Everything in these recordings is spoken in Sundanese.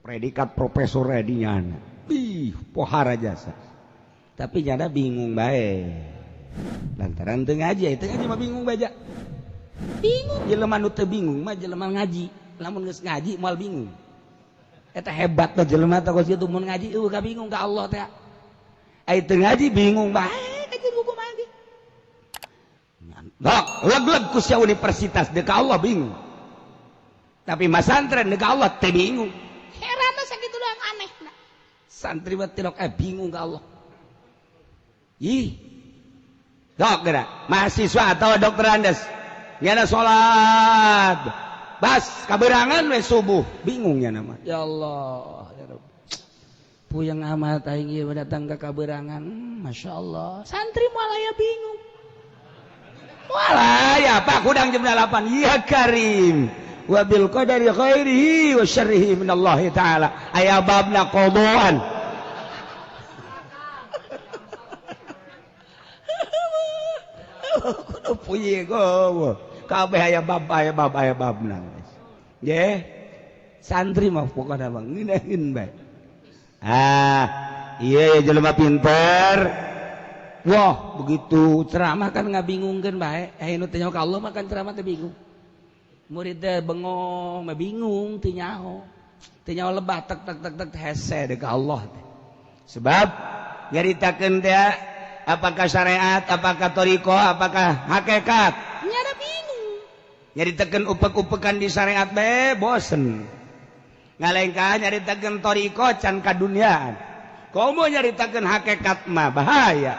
predikat profesor dinya pohara jasa tapi nyada bingung baik lantaran teu ngaji itu ngaji mah bingung baja bingung jelema nu teu bingung mah jelema ngaji lamun geus ngaji moal bingung eta hebat teh jelema teh kitu mun ngaji ka bingung ka Allah teh ai teu ngaji bingung bae ka jeung hukum lagi leg-leg ku sia universitas deuk ka Allah bingung tapi masantren deuk ka Allah teu bingung heran sakitu doang aneh santri mah tilok bingung ka Allah ih dok geura mahasiswa atau dokter Andes nyana salat bas kaberangan we subuh bingungnya nama ya Allah ya Rabb puyeng amat aing ieu datang ka kaberangan Masya Allah santri moal aya bingung moal aya Pak kudang jam 8 ya Karim wa bil qadari khairihi wa syarrihi minallahi taala aya babna qadaan kudu puye go kabeh aya babna nggih santri mah pokona mah ngeunaheun bae ieu jelema pinter wah begitu ceramah kan ngabingungkeun bae anu teh nyaho ka Allah mah kan ceramah teh bingung murid teh bengong mah bingung teu nyaho lebah tek hese deui ka Allah teh sebab nyaritakeun teh apakah syariat, apakah thariqah, apakah hakikat? Nyada bingung. Nyaritakeun upek-upekan di syariat bae bosen. Ngalengkah nyaritakeun thariqah can kadunyaan. Komo nyaritakeun hakikat mah bahaya.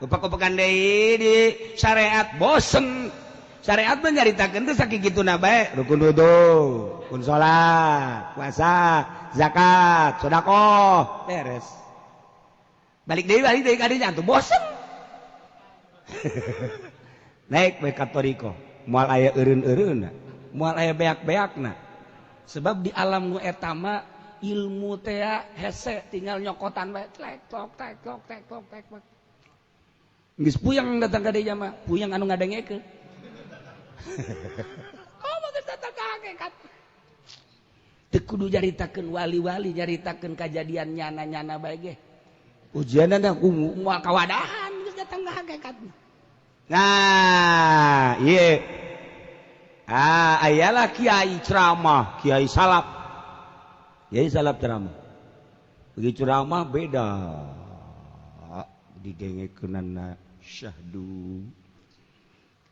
Upek-upekan deui di syariat bosen. Syariat mah nyaritakeun teh sakikituna bae, rukun wudu, rukun salat, puasa, zakat, sedekah, beres. balik deui kadinya tuh bosen naik we ka thariqah moal aya eureun-eureunna moal aya beak-beakna sebab di alam nu eta mah ilmu teh hese tinggal nyokotan bae tek tok geus puyeng datang ka dieu mah puyeng anu ngadengekeun mah geus datang ka hakikat teu kudu nyaritakeun wali-wali nyaritakeun kajadian nyana-nyana bae ge ujianna moal kawadahan geus datang ka hakikat. Nah, ieu. Ayalah kiai ceramah, kiai salap. Kiai salap ceramah. Begitu ceramah beda. Didengekeunana syahdu.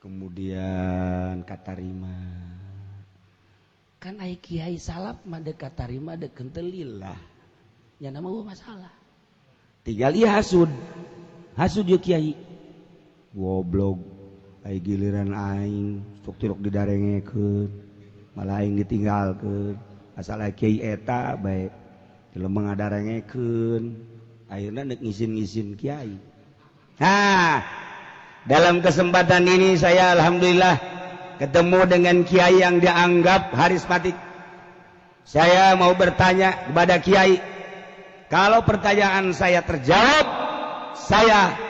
Kemudian katarima. Kan ai kiai salap mah deuk katarima deuk kentelillah. Nya nama masalah. Tinggal ieu hasud. Hasud ieu kiai. Goblok ai giliran aing sok tirok didarengekeun malah aing ditinggalkeun asal kiai eta bae jelema ngadarengekeun ayeuna neuk ngizin-ngizin kiai. Nah, dalam kesempatan ini saya alhamdulillah ketemu dengan kiai yang dianggap harismatik. Saya mau bertanya kepada kiai, kalau pertanyaan saya terjawab saya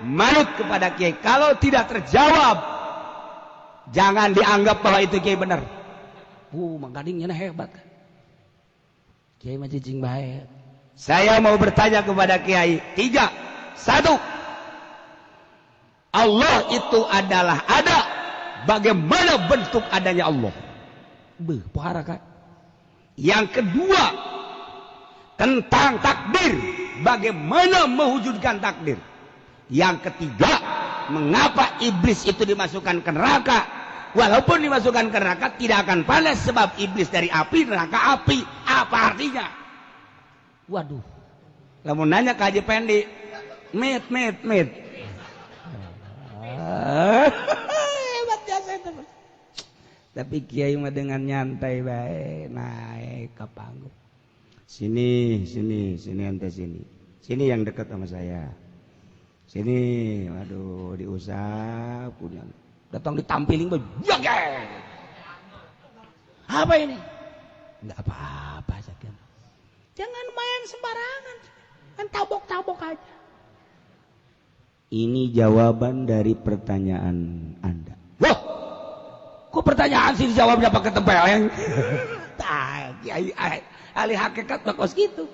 manut kepada kiai. Kalau tidak terjawab, jangan dianggap bahwa itu kiai benar. Mangkadingnya hebat kan. Kiai mah cicing bae. Saya mau bertanya kepada kiai 3. 1. Allah itu adalah ada. Bagaimana bentuk adanya Allah? Pohara kan. Yang kedua, tentang takdir. Bagaimana mewujudkan takdir? Yang ketiga, mengapa iblis itu dimasukkan ke neraka? Walaupun dimasukkan ke neraka tidak akan panas sebab iblis dari api, neraka api. Apa artinya? Waduh. Lamun nanya ke Haji Pendi, mit. Hebat biasa itu. Tapi kiai mah dengan nyantai bae naik ke panggung. Sini ente sini. Sini yang dekat sama saya. Sini, waduh, diusap, punya. Datang ditampilin, jaga. Apa ini? Enggak apa-apa, saja. Jangan main sembarangan, kan tabok-tabok aja. Ini jawaban dari pertanyaan Anda. Wah, kok pertanyaan sih dijawabnya pakai tempeleng? kiai ahli hakikat bakos gitu.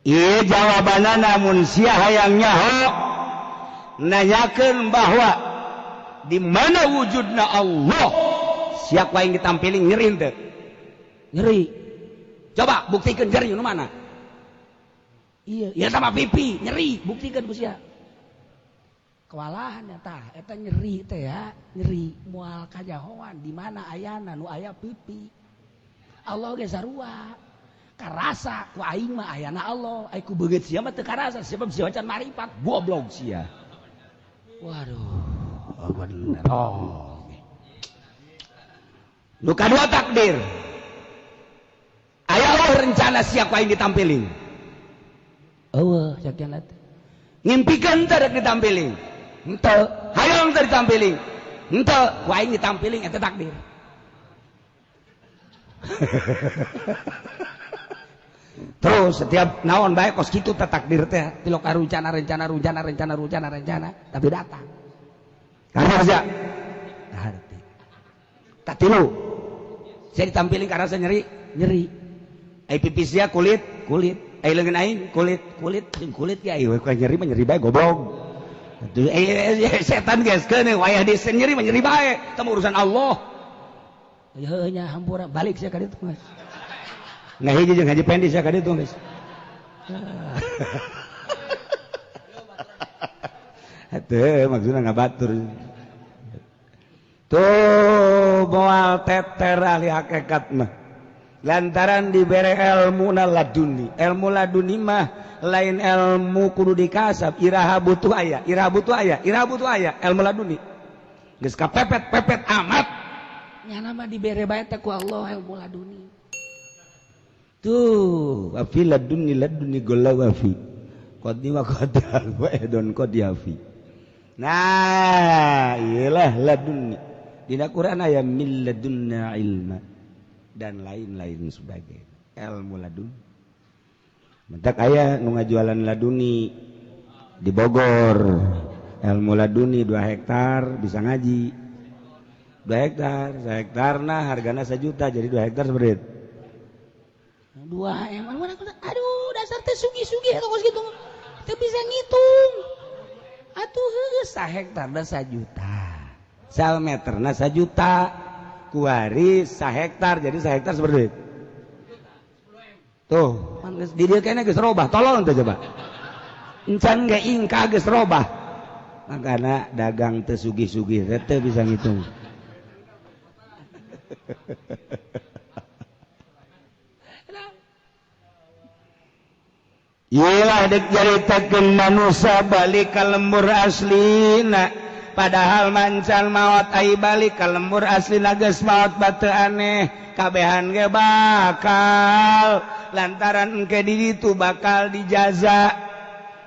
Iya jawabanna namun sia hayang nyaho nanyakeun bahwa di mana wujudna Allah siapa yang ditampilin nyeri teu nyeri coba buktikan nyeri nu mana iya ya sama pipi nyeri buktikan ku sia kewalahan eta nyeri teh ya nyeri moal kajahoan di mana ayana nu aya pipi Allah ge sarua karasa ku aing mah ayana Allah ai ku beungeut sia mah teu karasa sebab sia wacan marifat goblok sia waduh bener nu kadua takdir aya Allah rencana siapa yang ditampilin eueuh sakiana teh ngimpikan teh rek ditampilin henteu hayang teh ditampilin henteu ku aing ditampilin eta takdir terus setiap naon bae kos kitu teh takdir teh tilok rencana tapi datang karasa ngarti katilu saya ditampilin karasa nyeri ai pipis dia kulit ai leungeun aing kulit jeung kulit ya ieu ku nyeri mah nyeri bae goblok atuh setan geus keun wayah disen nyeri mah nyeri bae teh urusan Allah heuh nya hampura balik sia ka ditu geus nah hiji jeung haji pendi sia ka ditu geus atuh maksudna ngabatur tuh moal teter ahli hakikat mah lantaran dibere ilmu laduni mah lain ilmu kudu dikasab iraha butuh aya ilmu laduni geus kapepet amat nyana mah dibere bae teh ku Allah ilmu laduni tuh wa fi laduni golawafi qadni wa qadal wa edon qadiafi nah iyalah laduni dina Quran aya min ladunna ilma dan lain-lain sebagainya ilmu ladun mentak aya nu ngajualan laduni di Bogor ilmu laduni 2 hektar bisa ngaji 2 hektar 1 hektar nah hargana 1 juta jadi 2 hektar seberit 2 emang aduh dasar teh sugi-sugi eta kos kitu teu bisa ngitung atuh geus 1 hektar da 1 juta 1 meter na 1 juta kuari 1 hektar jadi 1 hektar seberduit tuh di dieu kene geus robah tolong teh coba encan ge ingka geus robah makana dagang teu sugih-sugih teh bisa ngitung iyalah dek jaritakeun manusia balik ka lembur aslina padahal mancan maot ai balik ka lembur aslina geus maot bateu aneh kabehan ge bakal lantaran engke di ditu bakal dijaza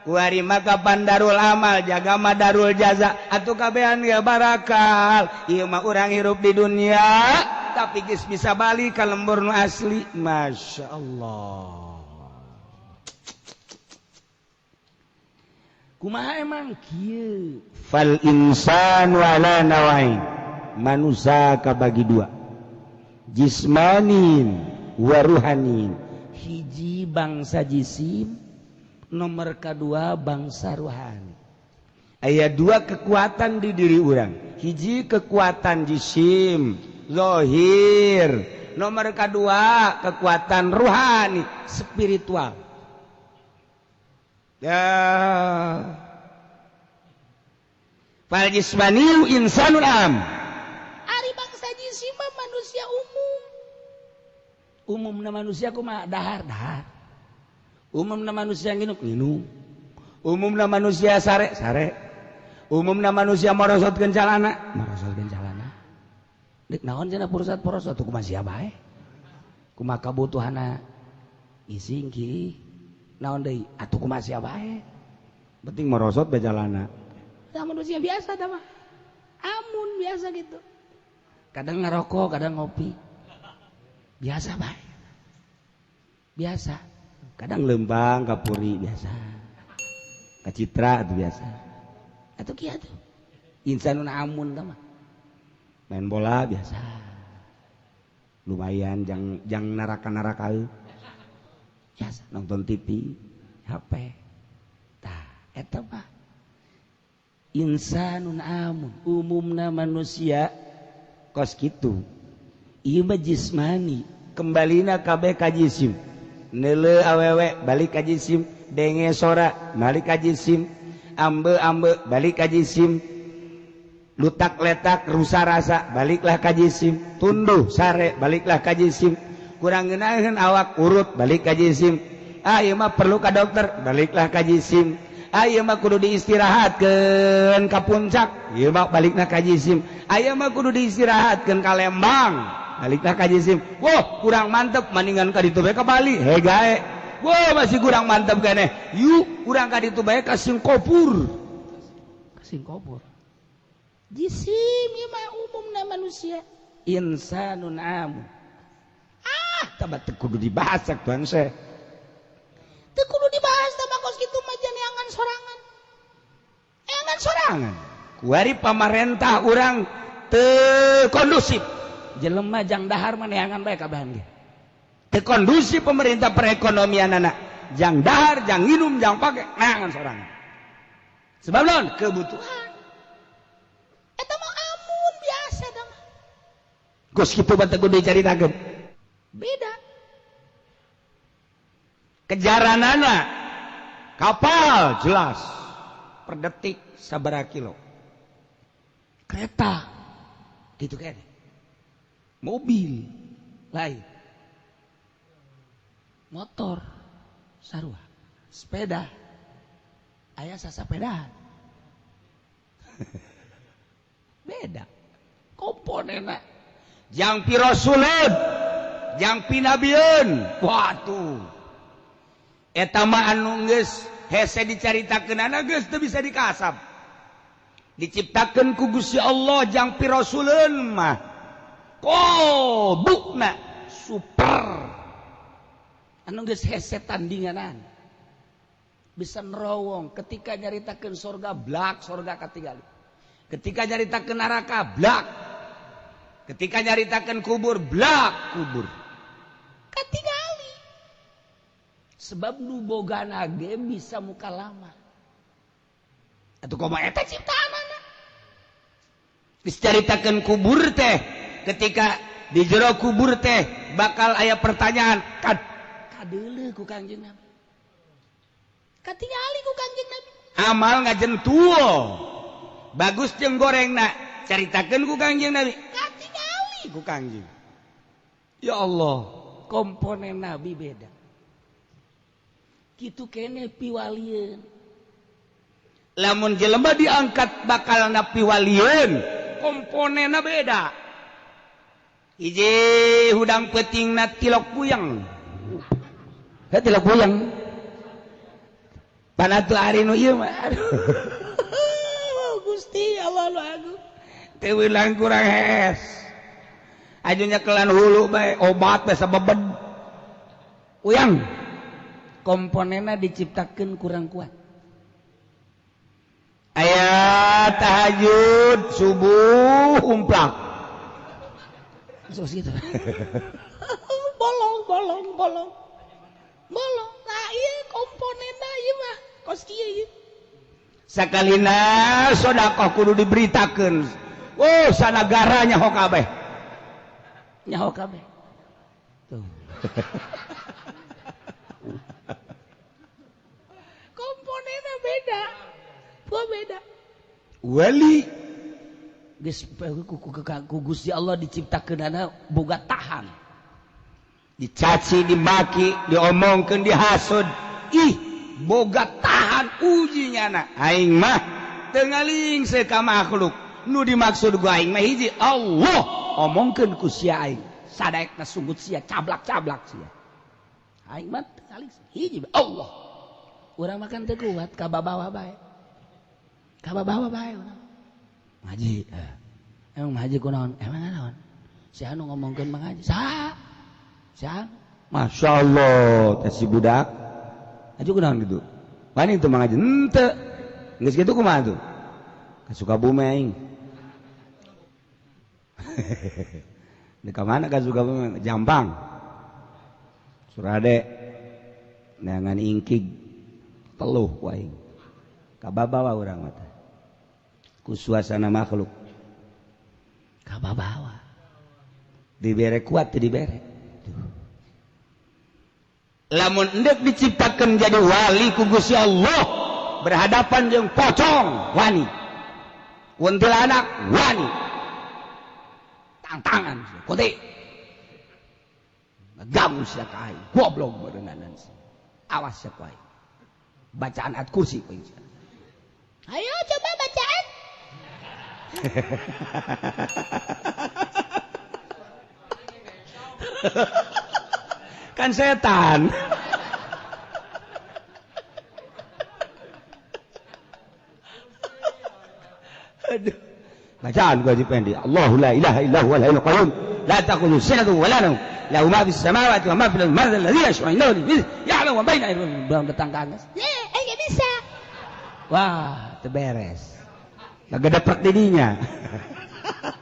kuari maka pandarul amal jaga mah darul jaza atuh kabehan ge barakal ieu mah urang hirup di dunia tapi geus bisa balik ka lembur nu asli masyaallah kumaha emang kieu fal insan wala nawain manusia kabagi 2 jismanin wa ruhanin hiji bangsa jisim nomor kedua bangsa ruhani aya 2 kekuatan di diri urang hiji kekuatan jisim zahir nomor kedua kekuatan ruhani spiritual ya fal jismaniyu insanul am ari bangsa jisim mah manusia umumna manusia kumaha dahar umumna manusia nginum umumna manusia sare umumna manusia morosotkeun calana dek naon cenah porosot kumaha sia bae kumaha kabutuhanna ising kieu naon deui atuh kumaha sia bae penting merosot bae jalana da manusia biasa tah mah amun biasa gitu kadang ngarokok kadang ngopi biasa bae biasa kadang lembang kapuri biasa kacitra itu biasa atuh kieu atuh insanun amun tah mah main bola biasa lumayan jang naraka ya nonton TV HP tah eta mah insanun amun umumna manusia kos kitu ieu mah jismani kembalina kabeh ka jisim neuleuh awewe balik ka jisim denge sora balik ka jisim ambe balik ka jisim lutak letak rusa rasa baliklah ka jisim tunduh sare baliklah ka jisim kurang ngeunaheun awak urut balik ka jisim ieu mah perlu ka dokter baliklah ka jisim ieu mah kudu diistirahatkeun ka puncak ieu mah balikna ka jisim ieu mah kudu diistirahatkeun ka Lembang baliklah ka jisim wah kurang mantep mendingan ka ditu bae ka Bali hegae wah masih kurang mantep keneh yuk kurang ka ditu bae ka Singapura jisim ieu mah umumna manusia insanun amun tabat teu kudu dibahas cak tuan Syekh teu kudu dibahas mah kos kitu mah jan neangan sorangan kuari pamarentah urang teu kondusif jelema jang dahar mah neangan bae kabahan ge teu kondusif pemerintah perekonomianna jang dahar jang nginum jang pake neangan sorangan sebab naon kebutuhan eta mah amun biasa da mah kos kitu mah teu kudu dicaritakeun beda kejaranana kapal jelas per detik sabaraha kilo kereta gitu kan mobil lain motor sarua sepeda aya sasapedahan beda komponenna jang piro sulud jang pinabieun waduh eta mah anu geus hese dicaritakeunana geus teu bisa dikasab diciptakeun ku Gusti Allah jang piro suleun mah kodukna super anu geus hese tandinganan bisa nerowong ketika nyaritakeun surga blak surga katingali ketika nyaritakeun neraka blak ketika nyaritakeun kubur blak kubur katingali sebab nu bogana ge bisa muka lama atuh kumaha eta ciptaanana dicaritakeun kubur teh ketika di jero kubur teh bakal aya pertanyaan kadeuleuh ku Kangjeng Nabi katingali ku Kangjeng Nabi amal ngajentuo bagus jeung gorengna caritakeun ku Kangjeng Nabi katingali ku Kangjeng ya Allah komponen Nabi beda kitu kene piwalieun lamun jelema diangkat bakal na piwalieun komponenna beda hiji hudang peutingna tilok puyeng tilok puyeng panatu ari nu ieu mah Gusti Allah nu agung teu wilang kurang hees ajunya kelan hulu bae obat bae sabebed uyang komponenna diciptakeun kurang kuat aya tahajud subuh umplak sos gitu bolong nah ieu komponenna ieu mah kos kieu ieu sakalina sedekah kudu diberitakeun oh sanagara nyaho kabeh tuh komponennya beda wali geus ku Gusti Allah diciptakeunana boga tahan dicaci dimaki diomongkeun dihasud boga tahan ujinyana aing mah teu ngalingseuh ka makhluk nu dimaksud ku aing mah hiji Allah omongkeun ku sia aing sadaekna sunggut sia cablak-cablak sia aing mah teu ngalingseuh hiji Allah urang makan teu kuat ka babawa bae urang ngaji emang ngaji kunaon emang naon si anu ngomongkeun Mang Haji saha Masya Allah teh si budak aju kunaon gitu wani teu Mang Haji henteu geus kitu kumaha tuh ka Sukabumi aing Di mana ka Sukabumi? Jampang. Surade. Neangan ingkig teluh waing. Kababawa urang mata. Ku suasana makhluk. Kababawa. Dibere kuat teu dibere. Lamun endek diciptakeun jadi wali ku Gusti Allah berhadapan jeung pocong wani. Kuntilanak wani. Tantangan kote. Ngagam sia kai. Goblok beuneunan. Awas sia kai. Bacaan ayat kursi poin. Ayo coba bacaan. Kan setan. Aduh. Bacaan gua dipendi. Allahu la ilaha illa huwal hayyul qayyum la ta'khudhuhu sinatun wa la nawm lahu ma fis samawati wa ma fil ardi alladzi yashfa'u indahu bi ya'lamu ma baina aydihim belum datang ke atas. Enggak bisa. Wah, terberes. Kagak dapat didinya.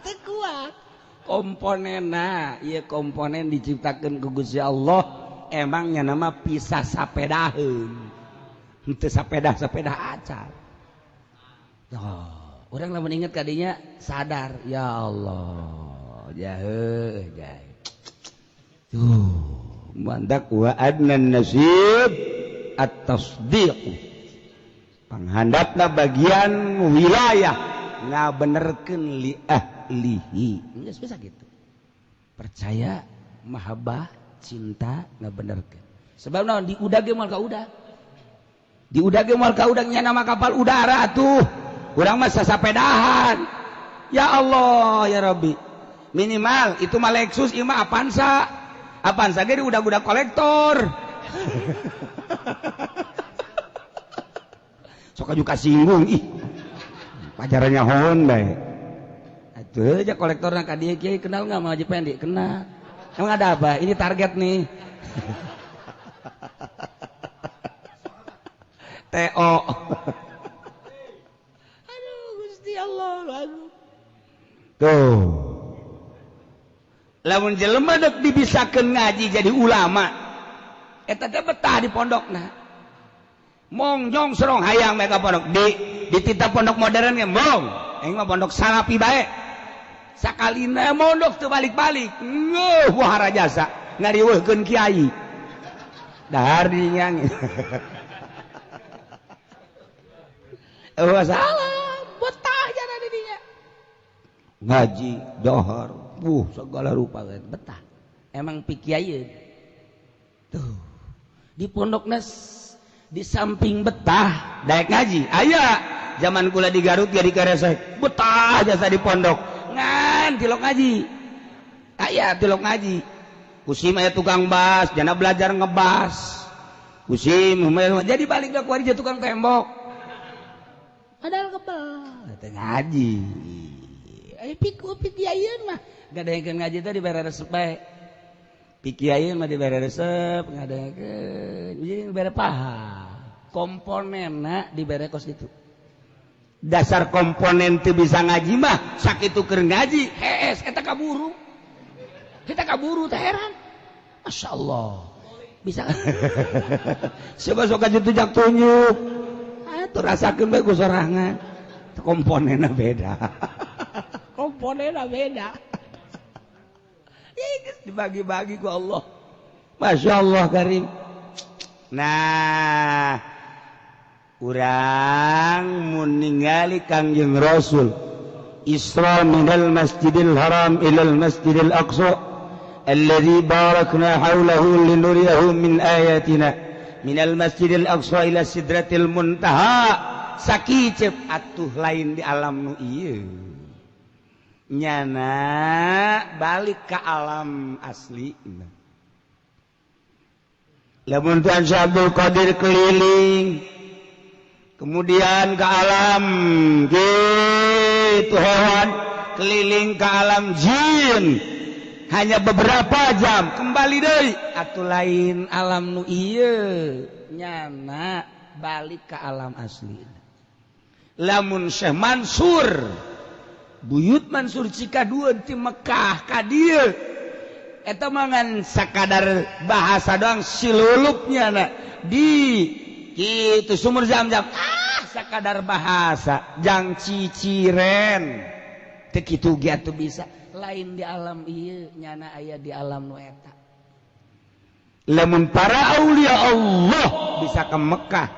Teu kuat. Komponenna, ieu komponen diciptakeun ku Gusti Allah emangnya nama pisah sapedaheun. Henteu sapeda-sapeda acar. Oh, urang lamun inget kadinya sadar, ya Allah. Jaheuh, jai. Mandak wa adnan nasib at-tasdiq. Panghandapna bagian wilayah ngabenerkeun li ahlihi. Geus bisa gitu. Percaya, mahabbah, cinta ngabenerkeun. Sebab naon di udag ge moal ka udag. Di udag ge moal ka udag nya nama kapal udara tuh. Urang mah sasapedahan. Ya Allah, ya Rabbi. Minimal itu mah Lexus, ieu mah Avanza. Avanza ge di udag-udag kolektor. Sok juga singgung ih. Pajarannya Honda. Atuh aja kolektorna ka dieu kieu kenal enggak sama Haji Pendi? Kenal. Emang ada apa? Ini target nih. TO. Aduh Gusti Allah lalu. Tuh. Lamun jelema dek dibisakeun ngaji jadi ulama. Eta teh betah di pondokna. Mong jong serong hayang mereka pondok di titah pondok modern ge mong aing mah pondok salapi bae sakalina mondok teu balik-balik ngeuh wahara jasa ngariweuhkeun kiai dahar dinyang salah betah jana di dinya ngaji dohor segala rupa betah emang pikiayeun tuh di pondokna di samping betah daek ngaji aya zaman kula di Garut jadi karesek betah jasa di pondok ngan tilok ngaji aya tilok ngaji kusim aya tukang bas jana belajar ngebas kusim jadi balik dah kuari jadi tukang tembok padahal kebal teh ngaji aya pikiayeun mah gadeengkeun ngaji teh dibere resep bae pikiayeun mah dibere resep ngadeengkeun jadi dibere paha komponenna dibere kos itu dasar komponen teu bisa ngaji mah sakitu keur ngaji hees eta kaburu kita kaburu teh heran masyaallah bisa coba sok ka tujak tunjuk atuh rasakeun bae ku sorangan komponenna beda komponenna beda dibagi-bagi ku Allah masyaallah karim nah urang mun ningali Kangjeng Rasul Isra minal Masjidil Haram ilal Masjidil Aqsa alladzi barakna haulahu linuriyahu min ayatina minal Masjidil Aqsa ila Sidratil Muntaha sakicep atuh lain di alam nu ieu nyana balik ke alam asli lamun Tuan Syekh Abdul Qadir keliling kemudian ke alam gitu hewan keliling ke alam jin hanya beberapa jam kembali deui atuh lain alam nu ieu nyana balik ke alam asli lamun Syekh Mansur Buyut Mansur Cikadueun ti Mekah ka dieu eta mangan sakadar bahasa doang silulupnya na di kitu sumur Zam-Zam sakadar bahasa jang ciciren teu kitu ge atuh bisa lain di alam ieu nyana aya di alam nu eta lamun para aulia Allah bisa ke Mekah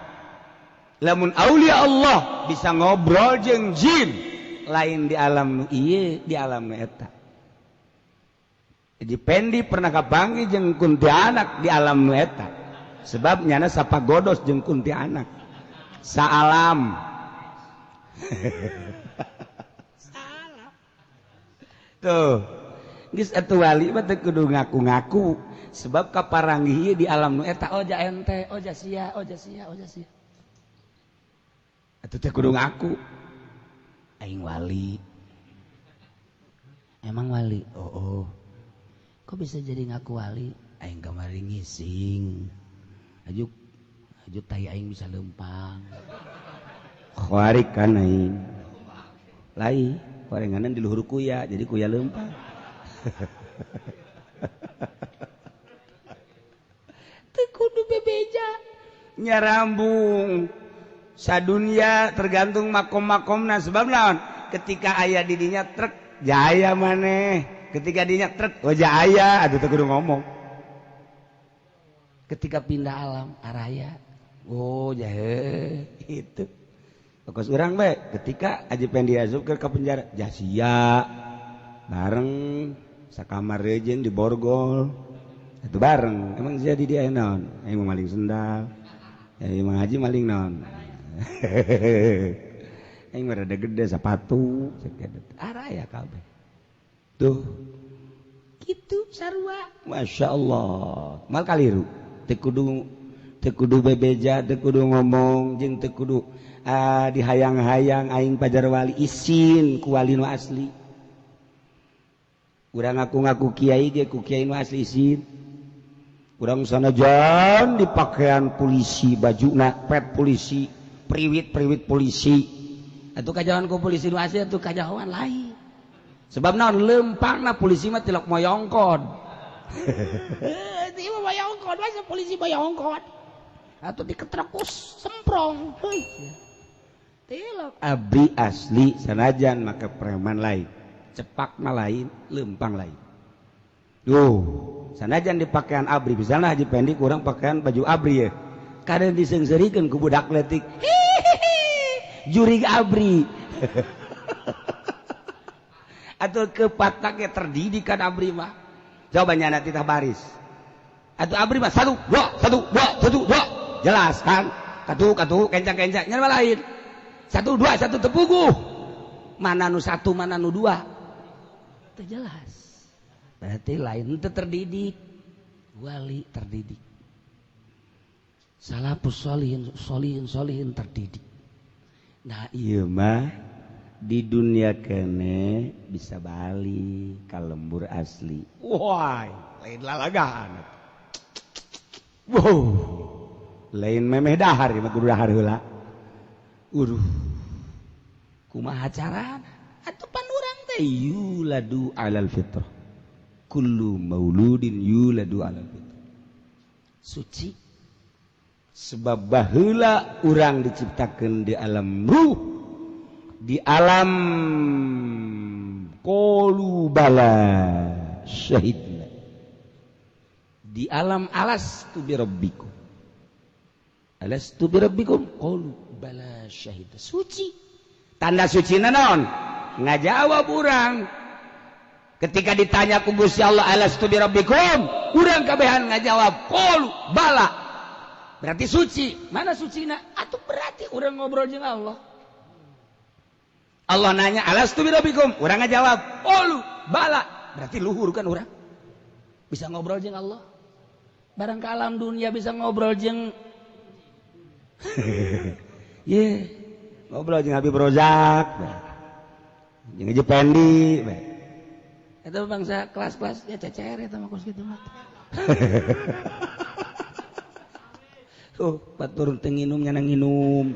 lamun aulia Allah bisa ngobrol jeung jin lain di alam nu ieu di alam nu eta jadi Pendi pernah kabanggi jeung kuntilanak di alam nu eta sebab nyana sapagodos jeung kuntilanak saalam salah tuh geus atuh wali mah teu kudu ngaku-ngaku sebab kaparanggih di alam nu eta oja ente oja sia atuh teh kudu ngaku aing wali emang wali oh kok bisa jadi ngaku wali aing kamari ngising ajuk tai aing bisa lempang khawarik kan aing lain parenganan di luhur kuya jadi kuya lempang teu kudu bebeja nyarambung sadunya tergantung makom-makomna sebab naon ketika aya di dinya trek jaya maneh ketika dinya trek oh jaya aduh teu kudu ngomong ketika pindah alam araya oh jahe itu pokos urang be ketika Haji Pendi Azub ke penjara jasia bareng sakamar rejen di borgol itu bareng emang jadi dia naon aing maling sendal aing Mang Haji maling naon aing rada gede sepatu araya kabeh tuh gitu sarua Masya Allah mal kaliru teu kudu bebeja teu kudu ngomong jeung teu kudu dihayang-hayang aing pajar wali isin ku wali nu asli urang ngaku-ngaku kiai ge ku kiai nu asli isin urang sanajan di pakaian polisi bajuna pet polisi priwit polisi atuh kajawan ku polisi nu asli atuh kajawan lain sebab naon lempangna polisi mah tilok moyongkod ieu moyongkod masa polisi moyongkod atuh diketrakus semprong heuh tilok abdi asli sanajan maka preman lain cepak mah lain lempang lain sanajan di pakaian abri misalnya Haji Pendi kurang pakaian baju abri ya kadang disengserikan ku budak letik jurig abri atau ke pataknya terdidik kan abri mah coba nyana titah baris atau abri mah 1 2 1 2 1 2 jelas kan katu kencang nyana lain 1 2 1 tepuguh mana nu 1 mana nu 2 itu jelas berarti lain itu terdidik wali terdidik salafus sholihin terdidik nah iya mah di dunia kene bisa balik ka lembur asli wah lain lalagaan wow lain memeh dahar mah kudu dahar heula kumaha carana atuh pan urang teh yuladu alal fitrah kullu mauludin yuladu alal fitrah suci sebab baheula urang diciptakeun di alam ruh di alam qalu bala syahidna di alam alastu bi rabbikum qalu bala syahid suci tanda suci naon ngajawab urang ketika ditanya ku Gusti Allah alastu bi rabbikum urang kabehan ngajawab qalu bala berarti suci mana sucina atuh berarti urang ngobrol jeung Allah Allah nanya alastu bi rabbikum urang ngajawab qalu bala berarti luhur kan urang bisa ngobrol jeung Allah barang ka alam dunia bisa ngobrol jeung ngobrol jeung Habib Rozak jeung Haji Pendi eta bangsa kelas-kelas ya cecer eta mah kos kitu mah batur teu nginum nyana nginum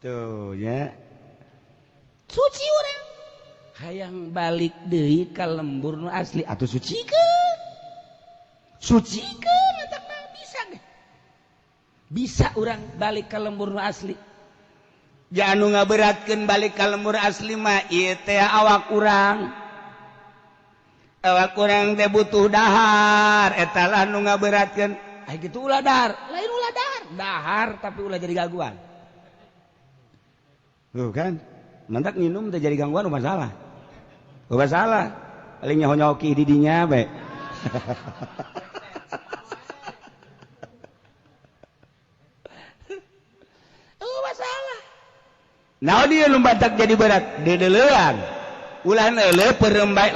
tuh ya suci urang hayang balik deui ka lembur nu asli atuh sucikeun eta bisa ge bisa urang balik ka lembur nu asli jangan ngaberatkeun balik ka lembur asli mah ieu teh awak urang teh butuh dahar eta lah nu ngaberatkeun aya kitu ulah dahar lain ulah dahar tapi ulah jadi gangguan tuh kan mentak minum teh jadi gangguan masalah paling nyaho-nyahoki di dinya bae masalah naon dieu nu batak jadi berat dedeleuan ulah neuleuh peureum bae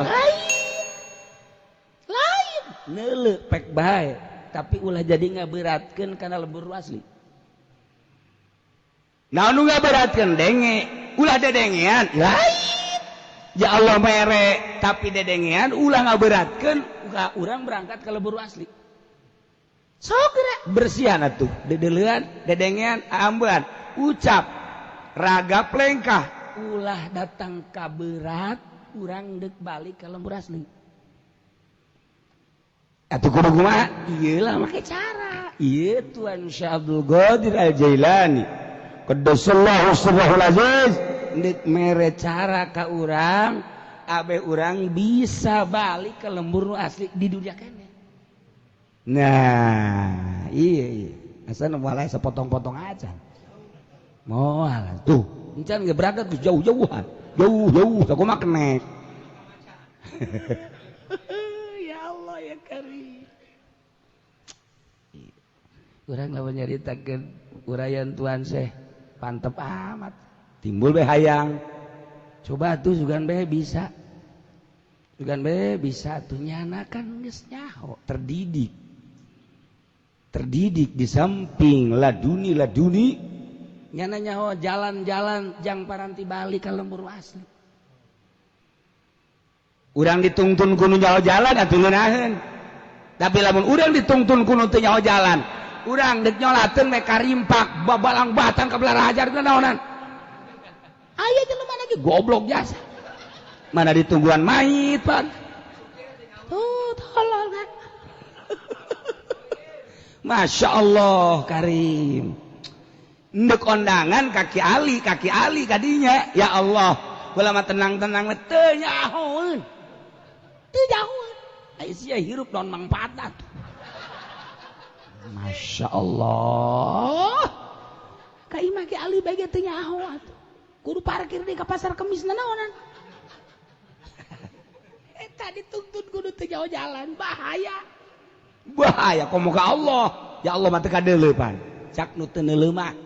lain neuleuh pek bae tapi ulah jadi ngaberatkeun kana lembur asli naon nu ngaberatkeun denge ulah dedengean lain ya Allah mere tapi dedengean ulah ngaberatkeun ka urang berangkat ke lembur asli sok geura bersihan atuh dedeleuan dedengean ambean ucap raga plengkah ulah datang ka berat urang deuk balik ke lembur asli atuh kudu kumaha ieu lah make cara ieu Tuan Syekh Abdul Qadir Al-Jailani qaddasallahu sirrahul aziz deuk mere cara ka urang abe urang bisa balik ke lembur asli di dunia kene nah iya asal mulai sepotong-potong aja moal tuh encan ge berangkat geus jauh-jauhan jauh sakumaha kenek ya Allah ya Karim urang lamun nyaritakeun urayan Tuan Syekh pantep amat timbul be hayang coba tuh sugan be bisa tuh nyana kan geus nyaho terdidik di samping laduni nyana nyaho jalan-jalan jang paranti balik ka lembur asli urang ditungtun kudu nyaho jalan atuh ngeunaheun tapi lamun urang ditungtun kudu teu nyaho jalan urang deuk nyolateun me karimpak babalang batang ka belah hajar teh naonan aya jelema lagi goblok jasa mana ditungguan mayit pan tuh tolol kan Masya Allah Karim ndek kondangan kaki ali kadinya ya Allah kula mah tenang-tenang teu nyahoeun aya sia hirup naon mangpaatna Masya Allah ka imah ki ali bae teu nyaho atuh kudu parkir di ka pasar kemis naonan eta dituntun kudu teu nyaho jalan bahaya komo ka Allah ya Allah mah teu kadeuleuh pan cak nu teu neuleuh mah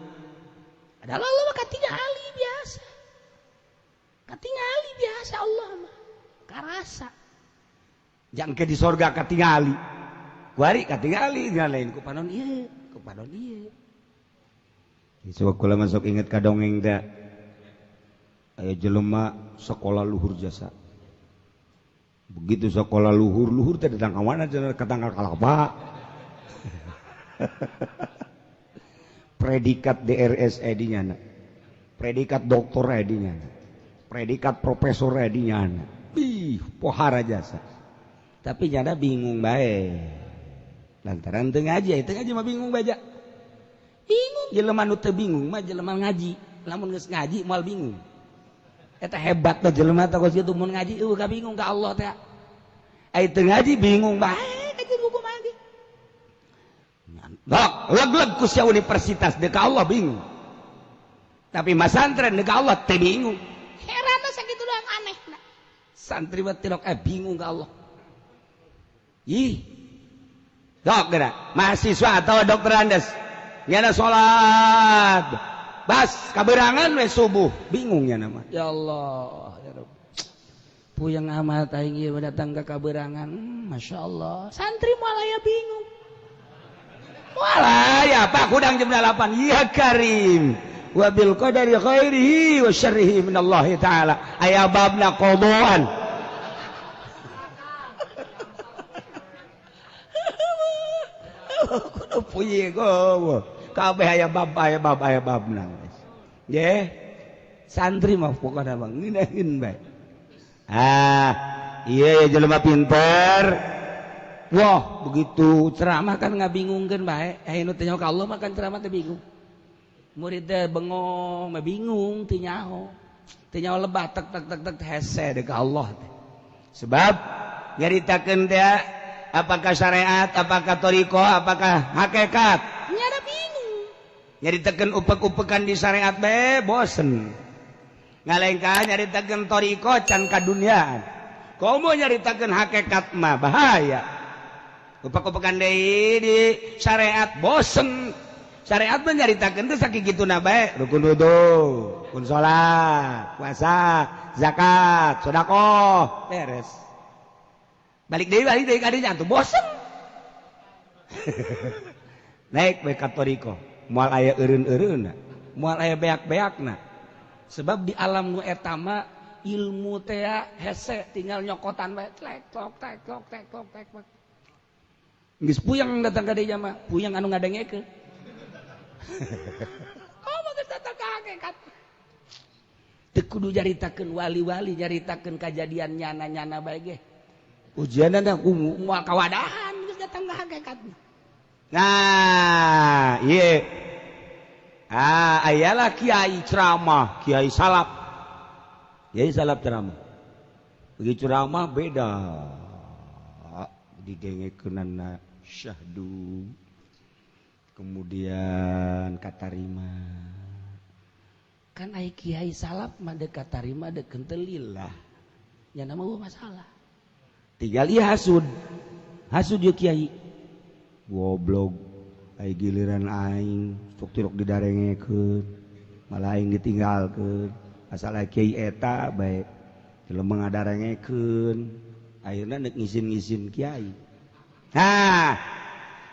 adalah Allah mah katingali biasa Allah mah karasa jangke di sorga katingali kuari katingali lain ku panon ieu disebut kula masuk inget ka dongeng da aya jelema sekolah luhur jasa begitu sekolah luhur teh datang ka mana ka tanggal kalapa predikat DRS dinyana predikat doktor dinyana predikat profesor dinyana pohara jasa tapi nyana bingung bae lantaran teu ngaji mah bingung baja bingung jelema nu teu bingung mah jelema ngaji lamun geus ngaji moal bingung eta hebat teh jelema teh geus kitu mun ngaji ka bingung ka Allah teh ai teu ngaji bingung bae ka jeung kumaha ge leg ku sia universitas deuk ka Allah bingung tapi masantren deuk ka Allah teu bingung heran sakitu doang anehna santri mah teu bingung ka Allah ih dok geura mahasiswa atau dokter andes nyana salat bas kaberangan we subuh bingungnya nama ya Allah ya Rabb puyeng amat aing ieu datang ka kaberangan Masya Allah santri moal aya bingung moal aya Pak kudang jam 8 ya Karim wa bil qadari khairihi wa syarrihi minallahi taala aya babna qadaan kudu puyeng kabeh aya babna santri mah pokoknya bang nginahin baik. Iya jelema pinter. Wah begitu ceramah kan ngabingungkeun bae. Nu teh nyaho ka Allah mah kan ceramah teh bingung. Murid teh bengong mah bingung teu nyaho. Teu nyaho lebah tek hese deui ka Allah teh. Sebab nyaritakeun teh apakah syariat, apakah thariqah, apakah hakikat? Nyada bingung. Nyaritakeun upek-upekan di syariat bae bosen. Ngalengka nyaritakeun thariqah can kadunyaan. Komo nyaritakeun hakikat mah bahaya. Upek-upekan deui di syariat bosen. Syariat mah nyaritakeun teh sakigituna bae, rukun wudu, rukun salat, puasa, zakat, sedekah, beres. Balik deui ka dinya atuh bosen. Naik bae ka thariqah, moal aya eureun-eureunna, moal aya beak-beakna. Sebab di alam nu eta mah ilmu teh hese tinggal nyokotan bae tek. Geus puyeng datang ka dinya mah, puyeng anu ngadengekeun. Komo geus datang ka hakikat. Teu kudu jaritakeun wali-wali, jaritakeun kajadian nyana-nyana bae ge. Ujianna moal kawadahan geus datang ka hakikat. Nah, ieu. Ayalah kiai ceramah, kiai salap. Kiai salap ceramah. Begitu ceramah beda. Didengekeunana syahdu. Kemudian katarima. Kan aya kiai salap mah deuk katarima deuk kentelillah. Nya nama masalah. Tinggal ieu hasud. Hasud ieu kiai. Goblok. Ai giliran aing strukturok didarengekeun malah aing ditinggalkeun asal kiai eta bae jelema ngadarengekeun ayeuna neuk ngizin-ngizin kiai.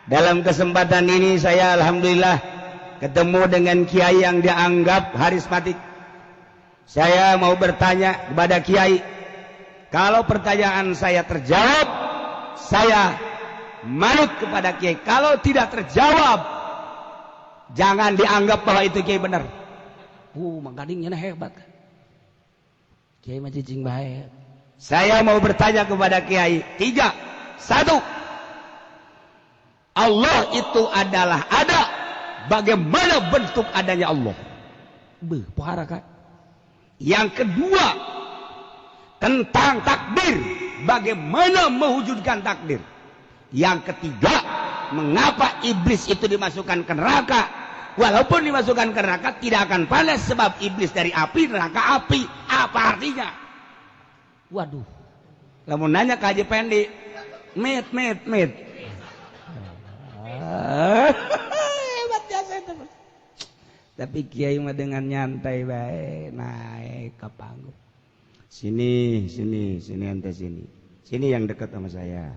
Dalam kesempatan ini saya alhamdulillah ketemu dengan kiai yang dianggap harismatik. Saya mau bertanya kepada kiai, kalau pertanyaan saya terjawab saya manut kepada kiai. Kalau tidak terjawab, jangan dianggap bahwa itu kiai benar. Mang Gading nyana hebat kan. Kiai mah cicing bae. Saya mau bertanya kepada kiai 3. 1. Allah itu adalah ada. Bagaimana bentuk adanya Allah? Pohara kan. Yang kedua, tentang takdir. Bagaimana mewujudkan takdir? Yang ketiga, mengapa iblis itu dimasukkan ke neraka? Walaupun dimasukkan ke neraka tidak akan panas sebab iblis dari api, neraka api. Apa artinya? Waduh. Lamun nanya ke Haji Pendi, mit. Hebat jasa itu. Tapi kiai mah dengan nyantai bae naik ke panggung. Sini ente sini. Sini yang dekat sama saya.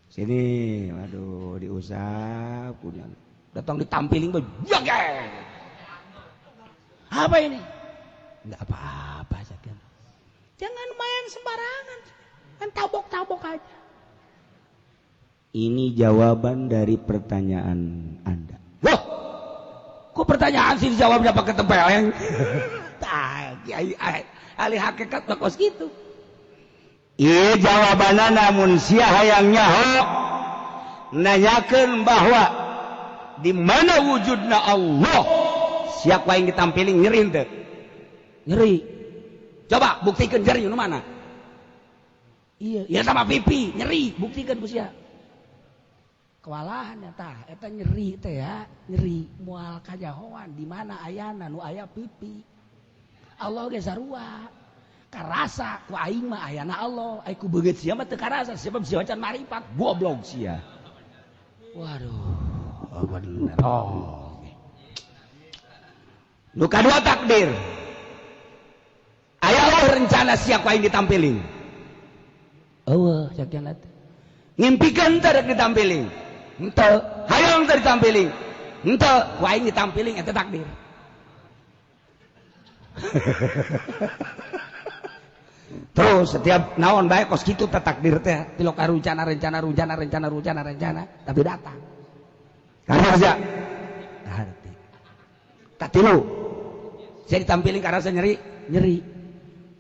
Sini, waduh, diusap, punya. Datang ditampilin, jaga. Apa ini? Enggak apa-apa, Sakin. Jangan main sembarangan, kan tabok-tabok aja. Ini jawaban dari pertanyaan Anda. Wah, kok pertanyaan sih dijawabnya pakai tempeleng? Ahli hakikat bakos gitu. Iya jawabannya namun sia hayang nyaho nanyakeun bahwa di mana wujudna Allah siapa yang ditampilin nyeri teu? Nyeri. Coba buktikan nyeri di mana? Iya, ya sama pipi nyeri, buktikan ku sia. Kewalahan eta nyeri teh ya, nyeri moal kajahoan di mana ayana nu aya pipi. Allah ge sarua. Karasa ku aing mah ayana Allah, ai ku beungeut sia mah teu karasa sebab sia can marifat, goblok sia. Waduh, bener. Nu kadua takdir. Aya Allah rencana sia ku aing ditampilin. Eueuh, sakiana teh. Ngimpikeun teh rek ditampilin. Henteu, hayang teh ditampilin. Henteu, ku aing ditampilin eta takdir. Terus setiap naon bae kos kitu teh takdir teh tilok rencana tapi datang. Karena aja. Arti. Katilu. saya ditampilin ke rasa nyeri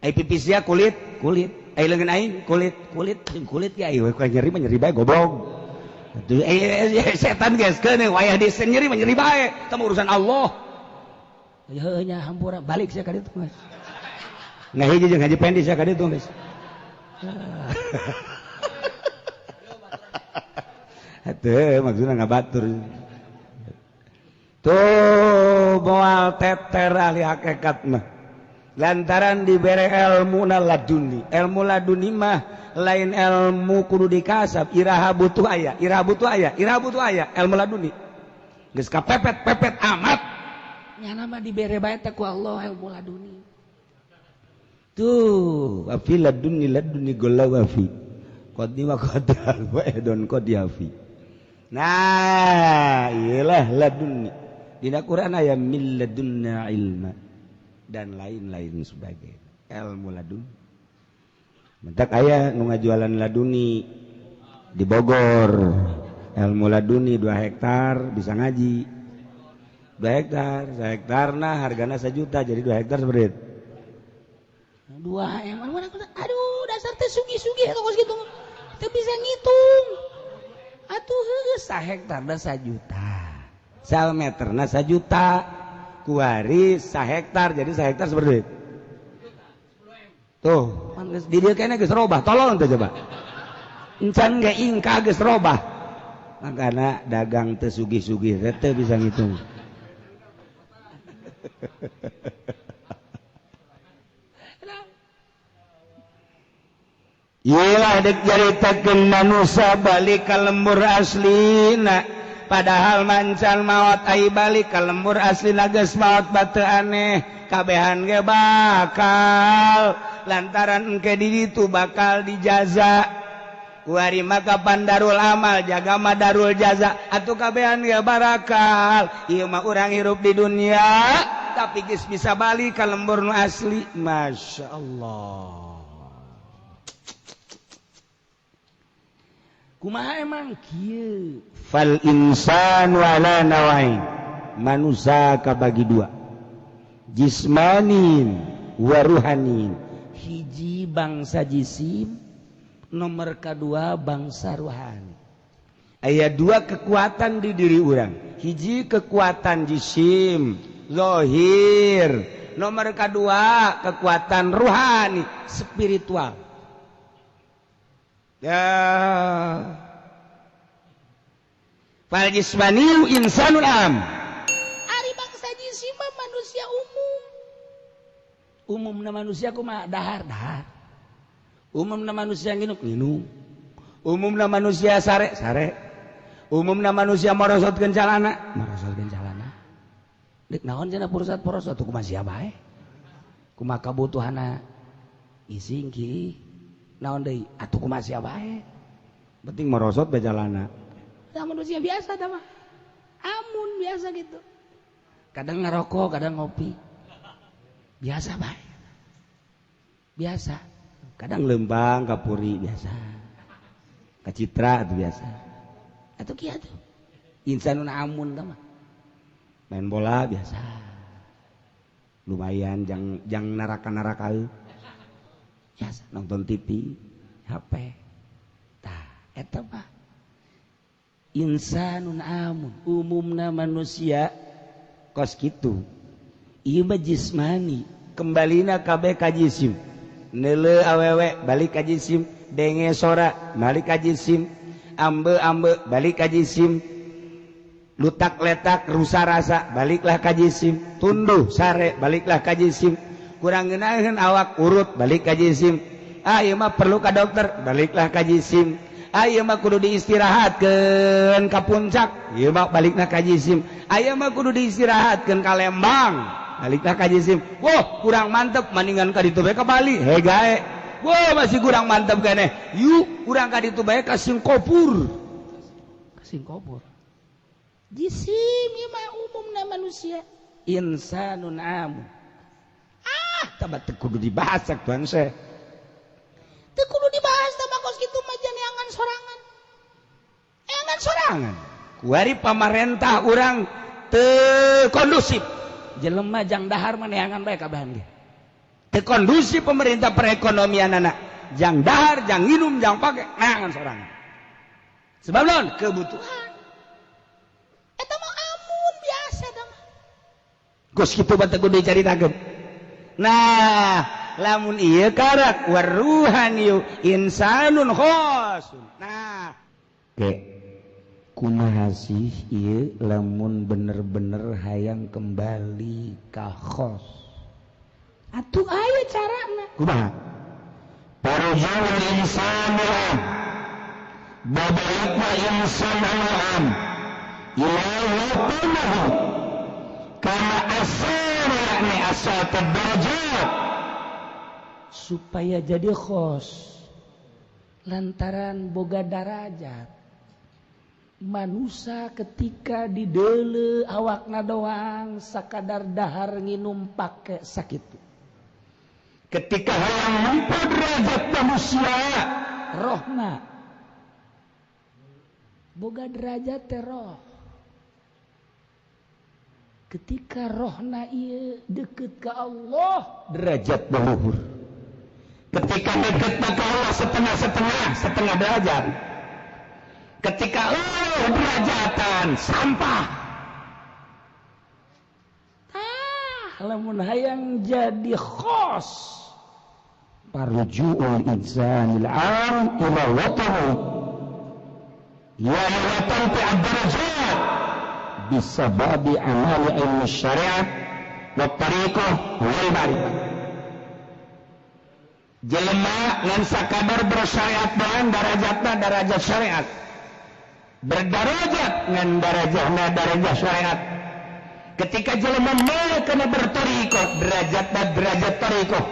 ai pipisnya kulit ai leungeun aing kulit ya ieu ku nyeri mah nyeri bae goblok atuh setan geus keun wayah disen nyeri mah nyeri bae teh urusan Allah heuh nya hampura balik sia ka ditu guys ngahiji jeung haji pendi sia ka ditu guys atuh maksudna ngabatur tuh moal teter ahli hakikat mah lantaran dibere ilmu laduni mah lain ilmu kudu dikasab iraha butuh aya ilmu laduni geus kapepet amat nyana mah dibere bae teh ku Allah ilmu laduni tuh afi laduni golawafi qadni wa qadal wa edon qadiafi nah iyalah laduni dina Quran aya min ladunna ilma dan lain-lain sebagainya ilmu ladun mentak aya nu ngajualan laduni di Bogor ilmu laduni 2 hektar bisa ngaji 2 hektar 1 hektar nah hargana 1 juta jadi 2 hektar seberit 2 emang aduh dasar teh sugi-sugi eta kos kitu teu bisa ngitung atuh heuh 1 hektar da 1 juta sal meterna 1 juta kuari 1 hektar jadi 1 hektar seberapa tuh di dia kayaknya geus robah tolong tuh coba encan ge ingka geus robah makana dagang teu sugih-sugih teh bisa ngitung iyalah dek jaritakeun manusia balik ka lembur aslina padahal mancan maot ai balik ka lembur asli geus maot bateu aneh kabehan ge bakal lantaran engke di ditu bakal dijaza kuari maka pandarul amal jaga mah darul jaza atuh kabehan ge barakal ieu mah urang hirup di dunia tapi geus bisa balik ka lembur nu asli masyaallah kumaha emang kieu fal insanu ala nawain manusia kabagi 2 jismanin wa ruhanin hiji bangsa jisim nomor kedua bangsa ruhani aya 2 kekuatan di diri urang hiji kekuatan jisim zahir nomor kedua kekuatan ruhani spiritual ya fal jismaniyu insanul am ari bangsa jisim mah manusia umumna manusia kumaha dahar umumna manusia nginum umumna manusia sare umumna manusia morosotkeun calana dek naon cenah porosot kumaha sia bae kumaha kabutuhanna ising ki naon deui atuh kumaha sia bae penting merosot bae calana manusia biasa mah amun biasa gitu kadang ngerokok kadang ngopi biasa bae biasa kadang lembang kapuri biasa kacitra itu biasa atau kieu tuh insanun amun mah main bola biasa lumayan jang naraka biasa nonton TV HP tah eta mah insanun amun umumna manusia kos kitu ieu mah jismani kembalina kabeh ka jisim neuleuh awewe balik ka jisim denge sora balik ka jisim ambe balik ka jisim lutak letak rusa rasa baliklah ka jisim tunduh sare baliklah ka jisim kurang ngeunaheun awak urut balik ka jisim ieu mah perlu ka dokter baliklah ka jisim ieu mah kudu diistirahatkeun ka puncak ieu mah balikna ka jisim ieu mah kudu diistirahatkeun ka Lembang balikna ka jisim wah kurang mantep mendingan ka ditu bae ka Bali he gae wah masih kurang mantep keneh yuk kurang ka ditu bae ka Singapura jisim ieu mah umumna manusia insanun amun tabat teu kudu dibahas sak tuan Syekh teu kudu dibahas mah kos kitu mah jangan sorangan kuari pamarentah urang teu kondusif jelema jang dahar maneangan bae kabehan ge. Teu kondusif pemerintah perekonomian anak. Jang dahar, jang minum, jang pake neangan sorangan. Sebab naon? Kebutuhan. Eta mah amun biasa dah. Geus kitu bae kudu dicaritakeun. Nah, lamun ieu karak waruhaniyu insanun khosun. Nah, kumaha sih ieu lamun bener-bener hayang kembali ka khos. Atuh aya carana. Kumaha? Parujul insanul babalikna insanul ila kama asal yakni asal derajat supaya jadi khos lantaran boga darajat manusia ketika dideuleu awakna doang sakadar dahar nginum pake sakitu ketika hayang nempo derajat manusia rohna boga derajat teh roh ketika rohna ieu deket ke Allah derajat luhur ketika deket ke Allah setengah derajat ketika derajatan sampah lamun hayang jadi khos parjuul insanil am ila watani ya watan fi ad-darajat bisababi amali ilmu syariat wa tariqah wal ma'rifah jelema ngan sakadar bersyariat bae darajatna darajat syariat berdarajat ngan darajatna darajat syariat ketika jelema mah kana bertariqah derajatna derajat tariqah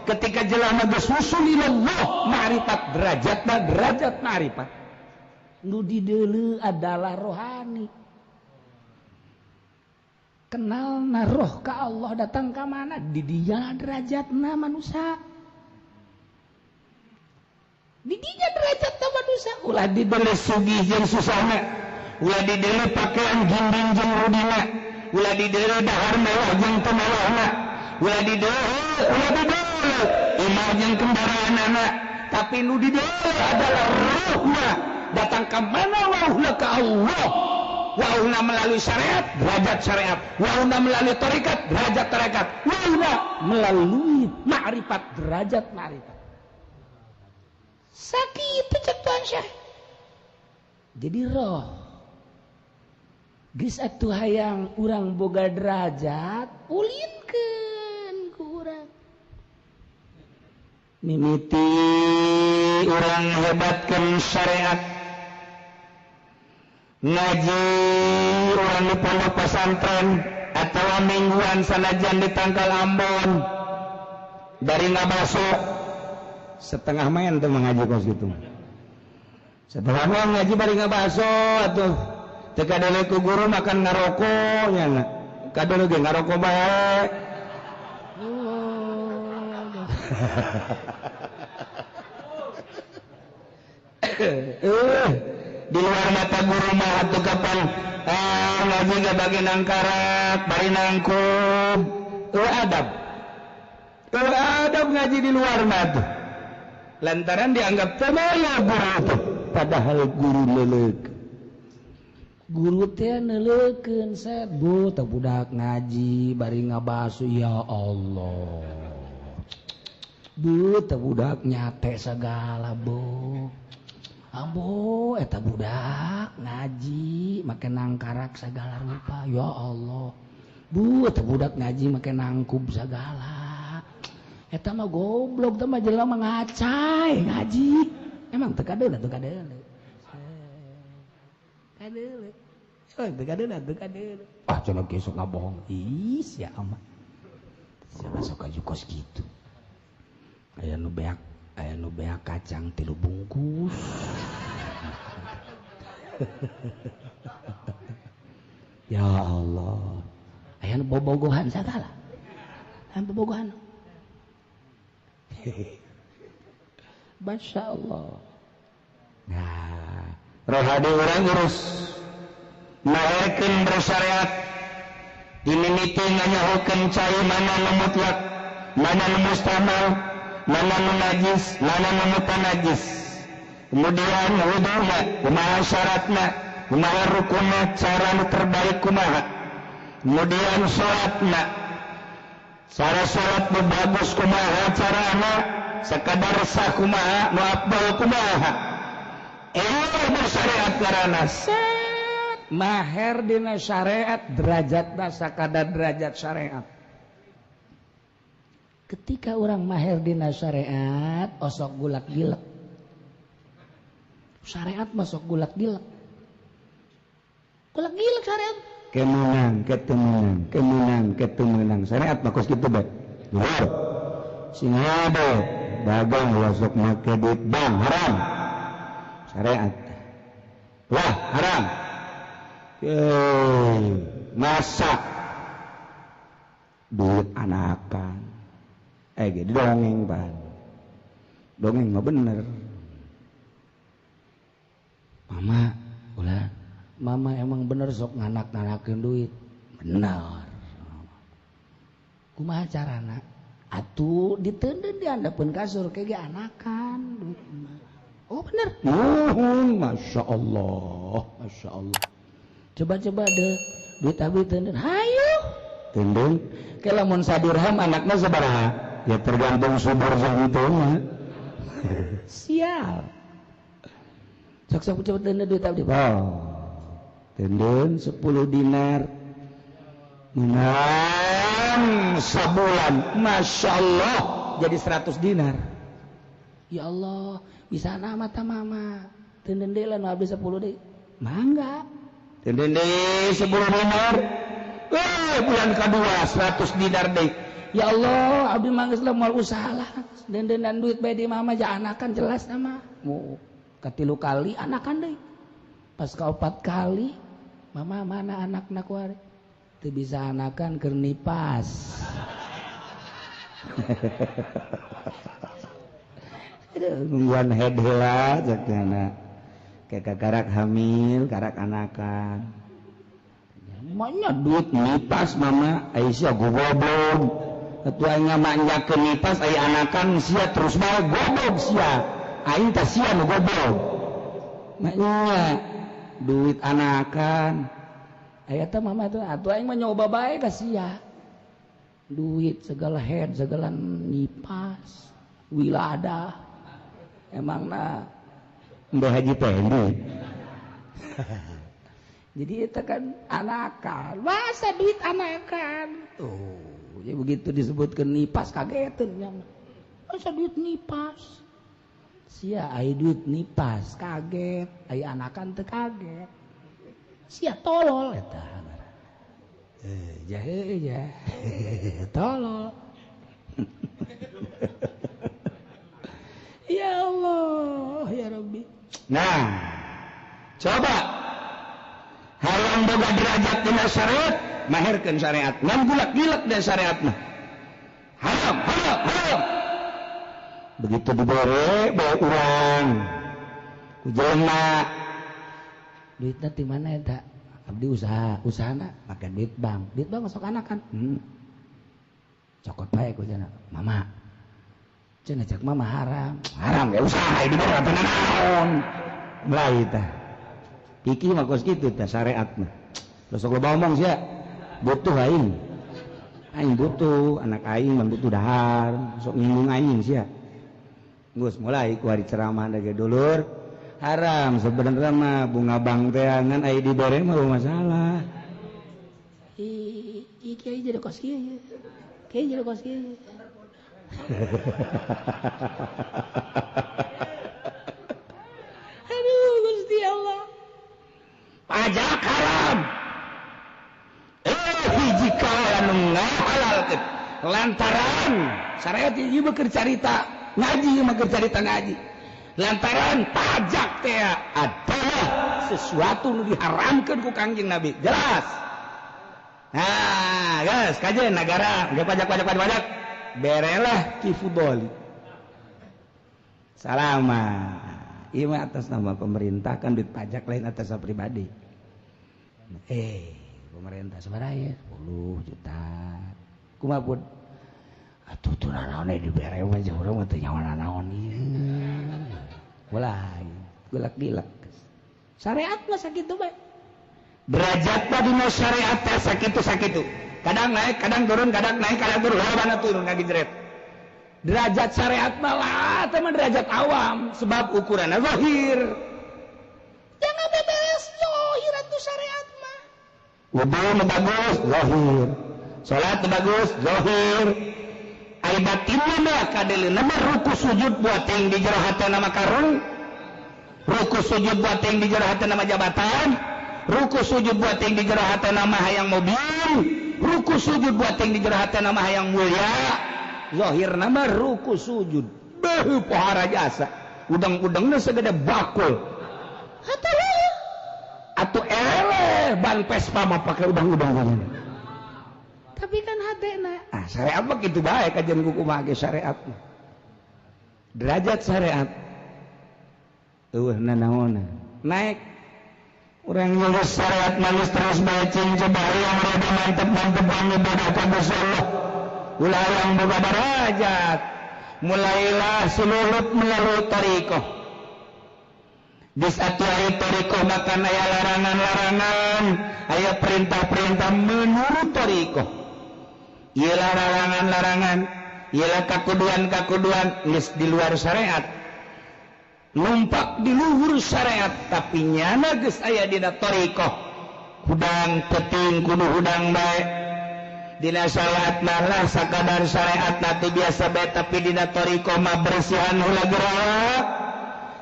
ketika jelema geus usul ilallah ma'rifat derajatna derajat ma'rifat nu dideuleu adalah rohani kenal na roh ka Allah datang ka mana di dinya derajatna manusia di dinya derajatna manusia ulah dideuleu sugih jeung susahna ulah dideuleu pakaian ginding jeung rudina ulah dideuleu dahar mewah jeung teu mewahna ulah dideuleu imah jeung kendaraanana tapi nu dideuleu adalah rohna datang ka mana wauhna ka Allah wa'una melalui syariat, derajat syariat. Wa'una melalui tarikat, derajat tarikat. Wa'una melalui ma'rifat, derajat ma'rifat. Sakitu cek Tuhan Syekh. Jadi roh. Geus atuh hayang urang boga derajat, ulinkeun ku urang. Mimiti urang hebatkeun syariat. Ngaji orang di pondok pesantren atau mingguan sanajan di Tangkal Ambon dari ngabaso setengah main tuh mengaji kos gitu setengah main ngaji bari ngabaso atuh teu kadele ku guru makan ngarokok nya kadele ge ngarokok bae di luar mata guru mah atuh kapan ngaji gak bagi nangkarak bari nangkub adab ngaji di luar mah tuh lantaran dianggap temaya guru tuh padahal guru leleuk guru teh neuleukeun set bu teu budak ngaji bari ngabasu ya Allah bu teu budak nyate segala bu ambo eta budak ngaji make nangkarak segala rupa ya Allah bu eta budak ngaji make nangkub segala eta mah goblok teh mah jelema ngacai ngaji emang teu kadeuna ah cenah ge sok ngabohong ih sia amat siapa sok kajukos gitu aya nu beak kacang 3 bungkus ya Allah aya nu bobogohan sagala aya bobogohan Masya Allah nah rohani urang urus melehkeun bersyariat dimimiti nganyahokeun cai mana nu mutlak mana nu mustamal mana nu najis mana nu mutanajis kemudian wuduna kumaha syaratna kumaha rukunna cara nu terbaik kumaha kemudian salatna cara salat nu bagus kumaha carana sakadar sah kumaha nu afdal kumaha syariat karana maher dina syariat derajatna sakadar derajat syariat. Ketika orang maher dina syariat osok gulak gilek syariat masuk gulak gilek syariat kemenang syariat makos gitu bae luar sing ade dagang wasok make duit bank haram syariat wah haram masak duit anakan gitu dongeng ban dongeng mah bener mama ulah mama emang bener sok nganak-nganakeun duit bener kumaha carana atuh diteundeun diandapeun kasur kege anakan duit oh bener masya Allah coba deh duit abdi teundeun hayu teundeun ke lamun sadirham anakna sabaraha ya tergantung subur sagitunya sial sok coba teundeun duit abdi teundeun 10 dinar sebulan masya Allah jadi 100 dinar ya Allah bisa amat mama teundeun deui lamun abdi 10 deui mangga teundeun deui 10 dinar bulan kedua 100 dinar deui ya Allah abdi mah geus moal usaha lah deundeun duit bae di mama ja anakan jelas nama mu katilu kali anakan deui pas kaopat kali mama mana anakna kuari teu bisa anakan keur nipas nungguan head heula cekna kayak karak hamil karak anakan manya duit nipas mama Aisyah goblok atuh aing ngamanjakeun nipas aya anakan sia terus bae goblok sia aing teh sia nu goblok manya duit anakan aya teh mama tuh atuh aing mah nyoba bae ka sia duit segala head segala nipas wilada emangna Mbah Haji Pendi jadi itu kan anakan masa duit anakan tuh jadi begitu disebutkan nipas kageteun nya masa duit nipas sia aya duit nipas kaget aya anakan teu kaget sia tolol eta ya tolol ya Allah ya Rabbi. Nah coba haram boga derajat dina syariat maherkeun syariat ngan gulak-gilek dan syariatna haram begitu dibere bae urang ku jelema duitna ti mana eta abdi usahana make duit bank masuk anak kan cokot bae ku cenah mama cenah cek mama haram ya usaha di bawah apa naon mulai tah iki mah kos kitu tah syariatna terus sok loba omong sia butuh aing butuh anak aing mah butuh dahar sok nginggung aing sia geus mulai ku hari ceramah dage dulur haram sebenarnya mah bunga bank teh ngan aya dibere mah masalah kiai jadi kos kieu jadi kos kieu aduh Gusti Allah pajak haram hiji kala nu ngahalalkeun lantaran syariat ieu mah keur carita ngaji mah keur carita ngaji lantaran pajak teh adalah sesuatu nu diharamkeun ku Kangjeng Nabi jelas nah guys kajian negara ge pajak berelah kifudoli salama ieu mah atas nama pemerintah kan duit pajak lain atas pribadi pemerintah sebaraya 10 juta kumaha pun atuh teu naon dibere mah jeung urang mah teu nyawa naon ieu mulai gulak-gilak syariat mah sakitu bae derajatna dina syariat teh sakitu kadang naik kadang turun kadang naik kadang turun lobana turun ngagijret derajat syariat mah lah teh mah derajat awam sebab ukuranna zahir jangan beberes zahir atuh syariat mah wudu nu bagus zahir salat nu bagus zahir ai batinna mah kadeleuna mah ruku sujud buat teuing di jero hatena mah karung ruku sujud buat teuing di jero hatena mah jabatan ruku sujud buat teuing di jero hatena mah hayang mobil ruku sujud buat teuing di jero hatena mah hayang mulia zahirna mah ruku sujud beuh pohara jasa udang-udangna segede bakul atuh eleh ban Vespa mah pake udang-udang gini tapi kan hadena syariat mah kitu bae kajian kumaha ge syariat derajat syariat eueuh nanaonna naik urang ngurus syariat manis terus bacing coba yang rada mantep-mantep ibadah ka Gusti Allah ulah yang boga derajat mulailah sululut melalui tariqah di satu ayat tariqah maka aya larangan-larangan aya perintah-perintah menurut tariqah ieu larangan-larangan ieu kakuduan-kakuduan geus di luar syariat numpak di luhur syariat tapi nyana geus aya dina tariqah hudang penting kudu hudang bae dina salat malah sakadar syariat nanti biasa bae tapi dina tariqah mah bersihan heula gerak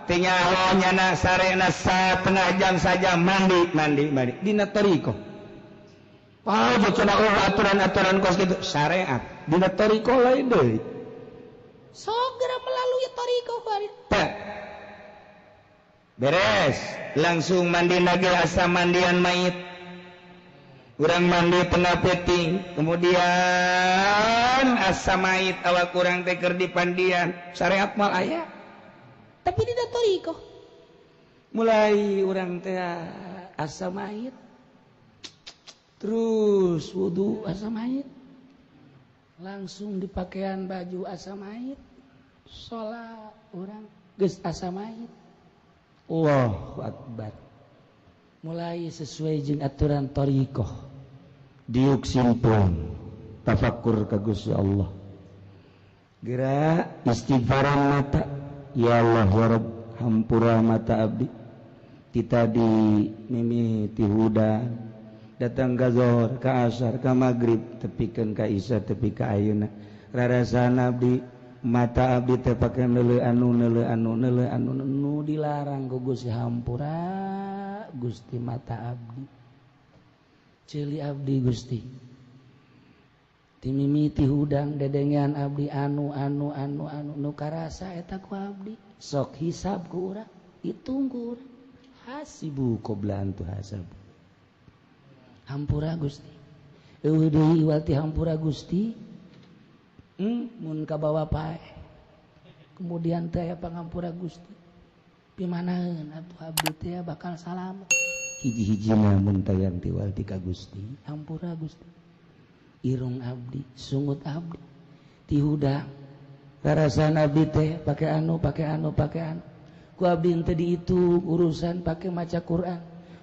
teu nyaho nyana sarena satengah jam saja mandi dina tariqah aja cenah aturan-aturan kos kitu syariat dina tariqah lain deui segera melalui tariqah bari beres langsung mandi lagi asa mandian mayit urang mandi tengah peting kemudian asa mayit awak urang teh keur dipandian syariat mal aya tapi dina tariqah mulai urang teh asa mayit terus wudu asa mayit langsung dipakaian baju asa mayit salat urang geus asa mayit Allahu Akbar mulai sesuai jeung aturan tariqah diuk simpun tafakkur ka Gusti Allah geura istighfaran mata ya Allah ya Rabb hampura mata abdi kita di mimiti hudan datang ka zuhur ka asar ka magrib tepikeun ka isya tepi ka ayeuna rarasana abdi mata abdi teh pake neuleuan nu dilarang ku Gusti hampura Gusti mata abdi ceuli abdi Gusti timimiti hudang dedengean abdi anu nu karasa eta ku abdi sok hisab ku urang hitung ku urang hasibu qabla an tuhasabu hampura Gusti eueuh deui wati hampura Gusti mun kabawa pae kemudian teh pangampura Gusti pimanaheun atuh abdi teh bakal salam hiji-hijina mun tayang ti walti ka Gusti hampura Gusti irung abdi sungut abdi ti hudang rarasan abdi teh pake anu ku abdi teh diitung urusan pake maca Quran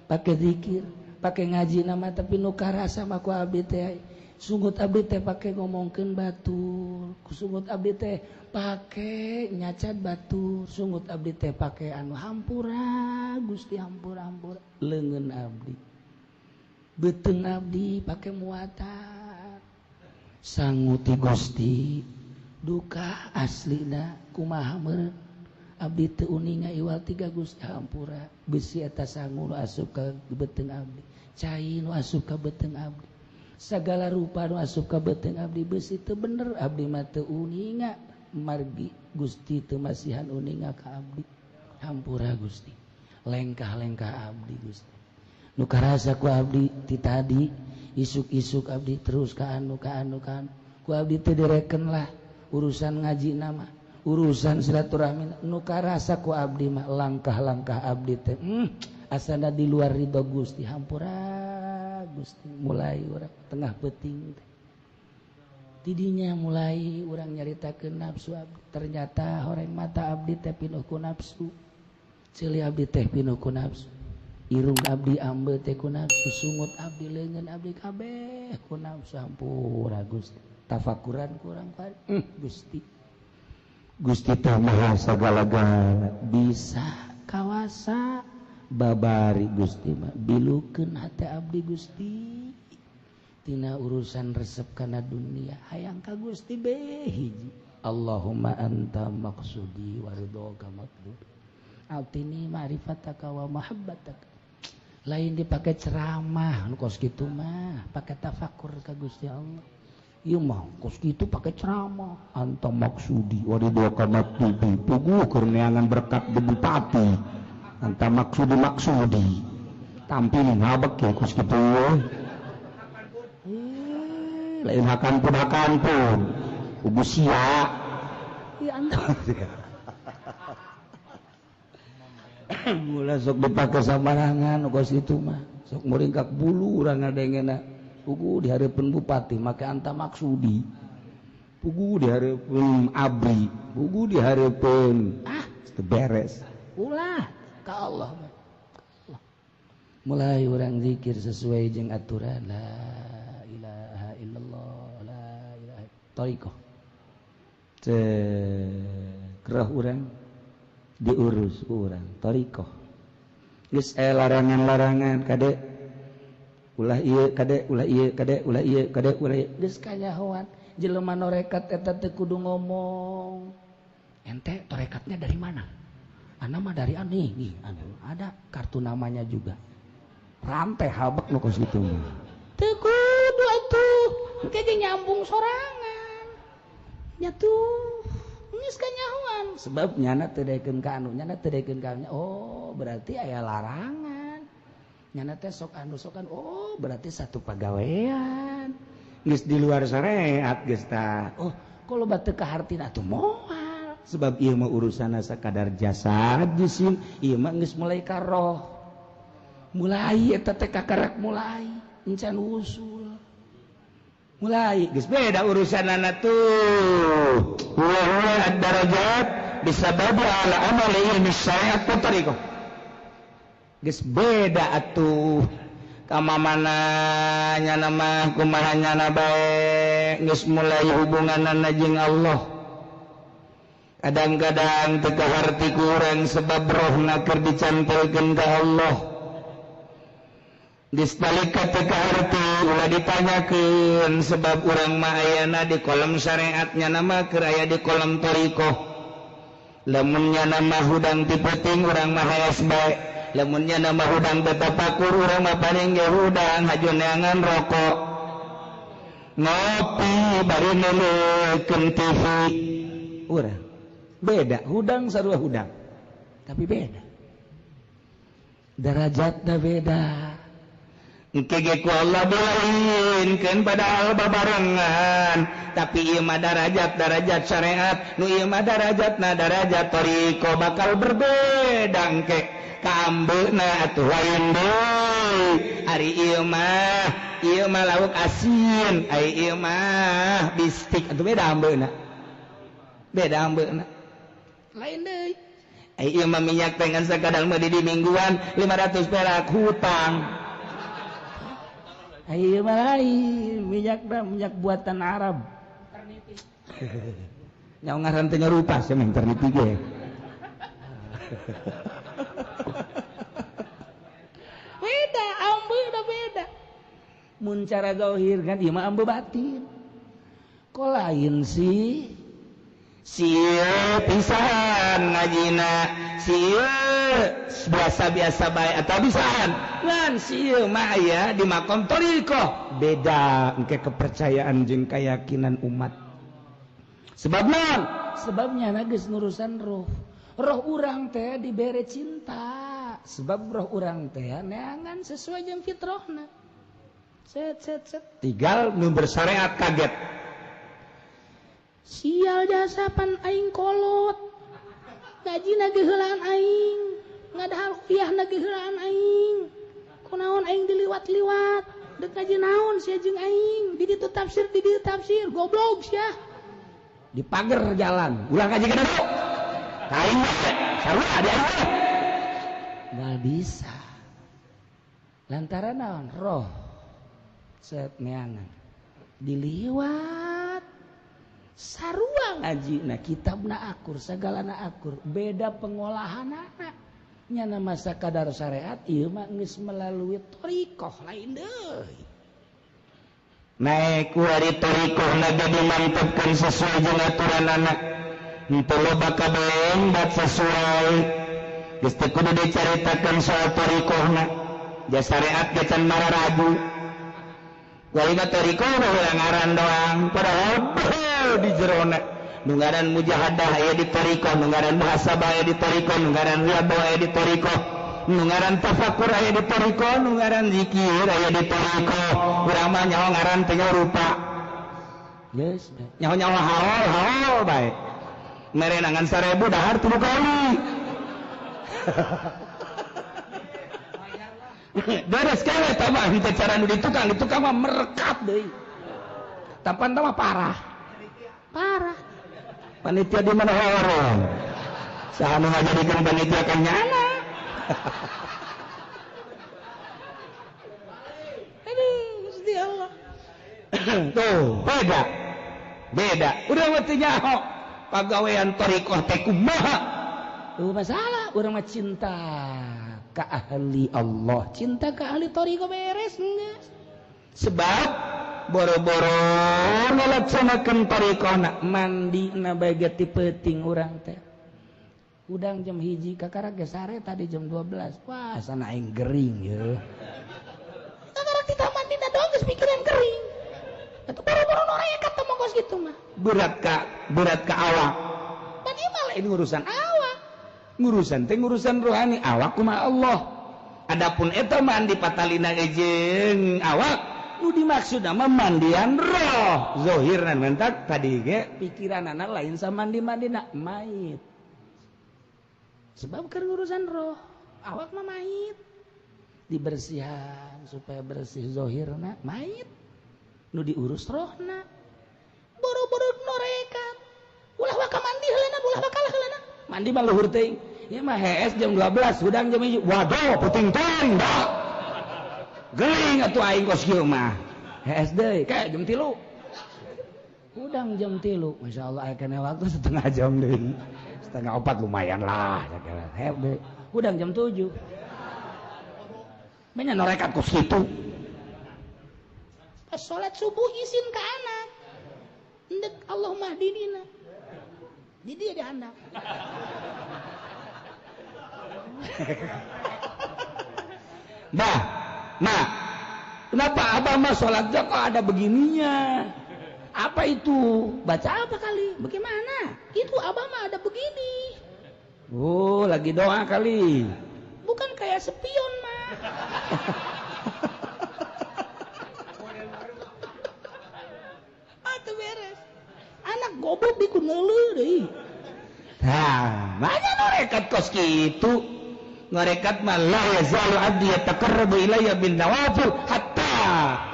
pake zikir pake ngaji nama tapi nu karasa mah ku abdi teh sungut abdi teh pake ngomongkeun batur ku sungut abdi teh pake nyacat batur sungut abdi teh pake anu hampura Gusti hampura leungeun abdi beuteung abdi pake muatan sanguti Gusti duka aslina kumaha meureun abdi teu uninga iwal tiga Gusti hampura besi eta sangu nu asup ka beuteung abdi cai nu asup ka beuteung abdi sagala rupa nu asup ka beuteung abdi besi teu bener abdi mah teu uninga margi Gusti teu masihan uninga ka abdi hampura Gusti lengkah-lengkah abdi Gusti nu karasa ku abdi ti tadi isuk-isuk abdi terus ka anu ku abdi teu direken lah urusan ngaji nama urusan silaturahmi nu karasa ku abdi mah langkah-langkah abdi teh asana di luar ridho Gusti hampura Gusti mulai urang tengah peting tidinya mulai urang nyaritakeun nafsu abdi ternyata horeng mata abdi teh pinuh ku nafsu ceuli abdi teh pinuh ku nafsu irung abdi ambe teh ku nafsu sungut abdi leungeun abdi kabeh ku nafsu hampura Gusti tafakuran kurang Gusti Gusti teh maha sagala-galana bisa kawasa babari Gusti mah bilukeun hate abdi Gusti tina urusan resep kana dunia hayang ka Gusti bae hiji Allahumma anta maqsudi wa ridhoka matlub altini ma'rifataka wa mahabbataka lain dipake ceramah nu kos kitu mah pake tafakur ka Gusti Allah ieu mah kos kitu pake ceramah anta maqsudi wa ridhoka matlub puguh keur neangan berkat di bupati anta maksudi tampil ngabek ya kos kitu lain hakan pun kudu sia ya anta mula sok dipake sambarangan kos kitu mah sok muringkak bulu urang ngadengena pugu di hareupeun bupati make anta maksudi pugu di hareupeun abdi pugu di hareupeun teu beres ulah ka Allah mulai urang zikir sesuai jeung aturan la ilaha illallah la ilaha thariqah kerah urang diurus urang thariqah geus larangan-larangan kade ulah ieu kade ulah ieu kade ulah ieu kade ulah geus kanyahoan jelema norekat eta teu kudu ngomong ente torekatnya dari mana nama dari aneh nih ada kartu namanya juga rantai habak nu kos kitu teu kudu atuh engke ge nyambung sorangan nya tuh geus kanyahoan sebab nyana teu daekeun ka anu nyana teu daekeun ka oh berarti aya larangan nyana teh sok anu sokan oh berarti satu pagawean geus di luar syariat geus tah oh kalau bateu kahartina atuh moal sebab ieu mah urusana sakadar jasad jisim ieu mah geus mulai ka roh mulai eta teh kakarak mulai encan usul mulai geus beda urusanana tuh wa ad-darajat bisababi ala amali ilmi syariat wa tariqah geus beda atuh kamamana nyana mah kumaha nyana bae geus mulai hubunganana jeung Allah kadang-kadang teu kaharti kurang sebab rohna keur dicampelkeun ka Allah geus balika teu kaharti ulah ditanyakeun sebab urang mah ayana di kolam syariatnya nama keur aya di kolam thariqah lamun nyana mah hudang ti peuting urang mah hayas bae lamun nyana mah hudang betapakur urang mah paling ge hudang haju neangan rokok ngopi bari nuleukeun TV urang beda hudang sarua hudang tapi beda derajatna beda engke ge ku Allah dilainkeun padahal babarengan tapi ieu mah darajat syariat nu ieu mah darajatna darajat thariqah bakal berbeda engke ka ambeuna atuh lain deui ari ieu mah lauk asin ai ieu mah bistik atuh beda ambeuna lain deui ieu mah minyak teh ngan sakadang mah di mingguan 500 perak hutang ieu mah lain minyak buatan Arab terniti nyaho ngaran teh nyarupa semeng terniti ge beda ambe da beda mun cara zahir kan ieu mah ambe batin kok lain sih sieu pisan ngajina sieu biasa bae atawa pisan ngan sieu mah aya di makom thariqah beda engke kepercayaan jeung keyakinan umat sebab naon sebabnya geus nurusan roh urang teh dibere cinta sebab roh urang teh neangan sesuai jeung fitrahna set tinggal nu bersyariat kaget sial jasapan aing kolot gajina geheulaan aing ngadahar rupiahna geheulaan aing kunaon aing diliwat-liwat dek ngaji naon sia jeung aing di ditu tafsir goblok sia di pagar jalan ulang ngaji kana dulu kain sarua ada aing nggak bisa lantaran naon roh set neangan diliwat sarua ngaji na kitabna akur sagalana akur beda pengolahan anak nyana masa kadar syariat ieu mah geus melalui thariqah lain deui naik wari thariqah na jadi mantepkeun sesuai jeung aturan anak henteu loba kabeh bat sesuai geus teu kudu dicaritakeun soal thariqahna ja syariat ge can mararagu walina thariqah ulah ngaran doang padahal di jerona nu ngaran mujahadah aya di thariqah nu ngaran muhasabah aya di thariqah nu ngaran riyadhah aya di thariqah nu ngaran tafakkur aya di thariqah nu ngaran zikir aya di thariqah urang mah nyaho ngaran teh rupa geus nyaho haol bae mere nangan 1000 dahar 3 kali beres kawe tambah henteu cara nu ditukang mah merekat deui tapan mah parah panitia di mana orang saha nu ngajadikeun panitia kan nyana aduh Gusti Allah tuh beda udah mati nyaho pagawean thariqah teh kumaha masalah urang mah cinta ka ahli Allah cinta ka ahli thariqah beres geus sebab boro-boro ngalaksanakeun thariqahna mandina bae ti peuting urang teh udang jam 1 kakara ge sare tadi jam 12 wah sana aing gering ye kakara kita mandina doang geus pikiran gering atuh boro-boro norekat teh mongkos kitu mah berat ka awak pan ieu mah lain urusan awak ngurusan rohani awak kumaha Allah adapun eta mandi patalina jeung awak nu dimaksud nama mandian roh zahirna mentak tadi ge pikiran anak lain sama mandi-mandina mayit sebab keur urusan roh awak mah mayit dibersihan supaya bersih zahirna mayit nu diurus rohna boro-boro norekat ulah waka mandi heulana ulah waka heulana mandi mah luhur teuing ieu mah hees jam 12 hudang jam 1 waduh puting teuing da geuing atuh aing kos kieu mah hees deui kae jam 3 udang jam 3 masyaallah aya kana waktu setengah jam deui setengah 4 lumayan lah hees deui udang jam 7 menya norekat kos kitu pas salat subuh izin ka anak endek Allahumma hdina di dia di anak Nah, kenapa abah mah sholat kok ada begininya? Apa itu? Baca apa kali? Bagaimana? Itu abah mah ada begini. Oh, lagi doa kali. Bukan kayak spion mah. Atuh beres. Anak goblok dikuneuleuh deui. Nah, banyak norekat kos kitu. Ngarekat mah la yazalu abdi yataqarrabu ilayya bin nawafil hatta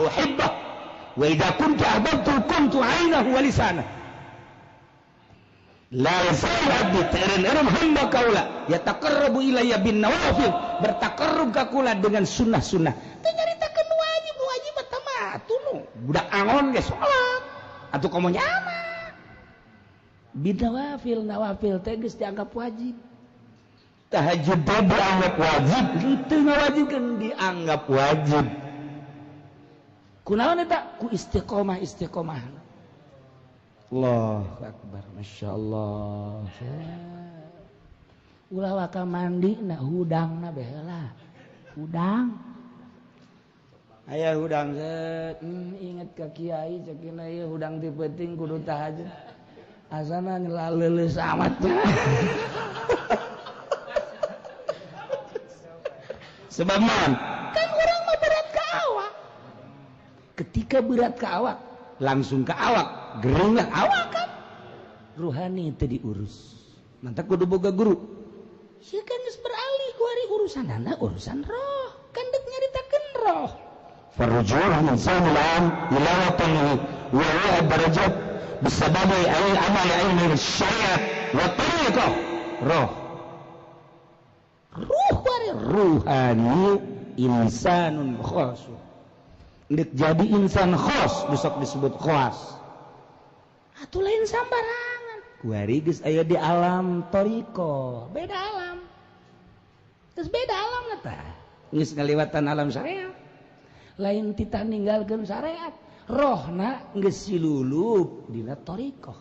uhibbah wa idza kuntu ahbabtu kuntu 'ainahu wa lisanahu la yazalu abdi ta'rin hamba kaula yataqarrabu ilayya bin nawafil bertaqarrub ka kula dengan sunnah-sunnah teu nyaritakeun wajib teh mah atuh budak angon ge salat atuh komo nyana bin nawafil teh geus dianggap wajib tahajud dianggap wajib itu ngawajibkeun dianggap wajib kunaon eta ku istiqomah Allahu akbar masyaallah ulah waka mandi na hudangna baheula hudang aya hudang set inget ka kiai cekina ieu hudang ti penting kudu tahajud asana ngelaleuleus amat sebab naon? Kan orang mah berat ke awak. Ketika berat ke awak, langsung ke awak, gering lah awak kan. Ruhani itu diurus. Mantap kudu boga guru. Sia kan geus beralih ku ari urusan roh. Kan dek nyaritakeun roh. farujul insan ila watanihi wa huwa darajat bisababi amal ilmi syariat wa tariqah roh ruhani insanun khas ndik jadi insan khas besok disebut khas atuh lain sambarangan kuari geus aya di alam tariqah beda alam terus beda alam eta geus ngaliwatan alam syariat lain titah ninggalkeun syariat rohna geus silulup dina tariqah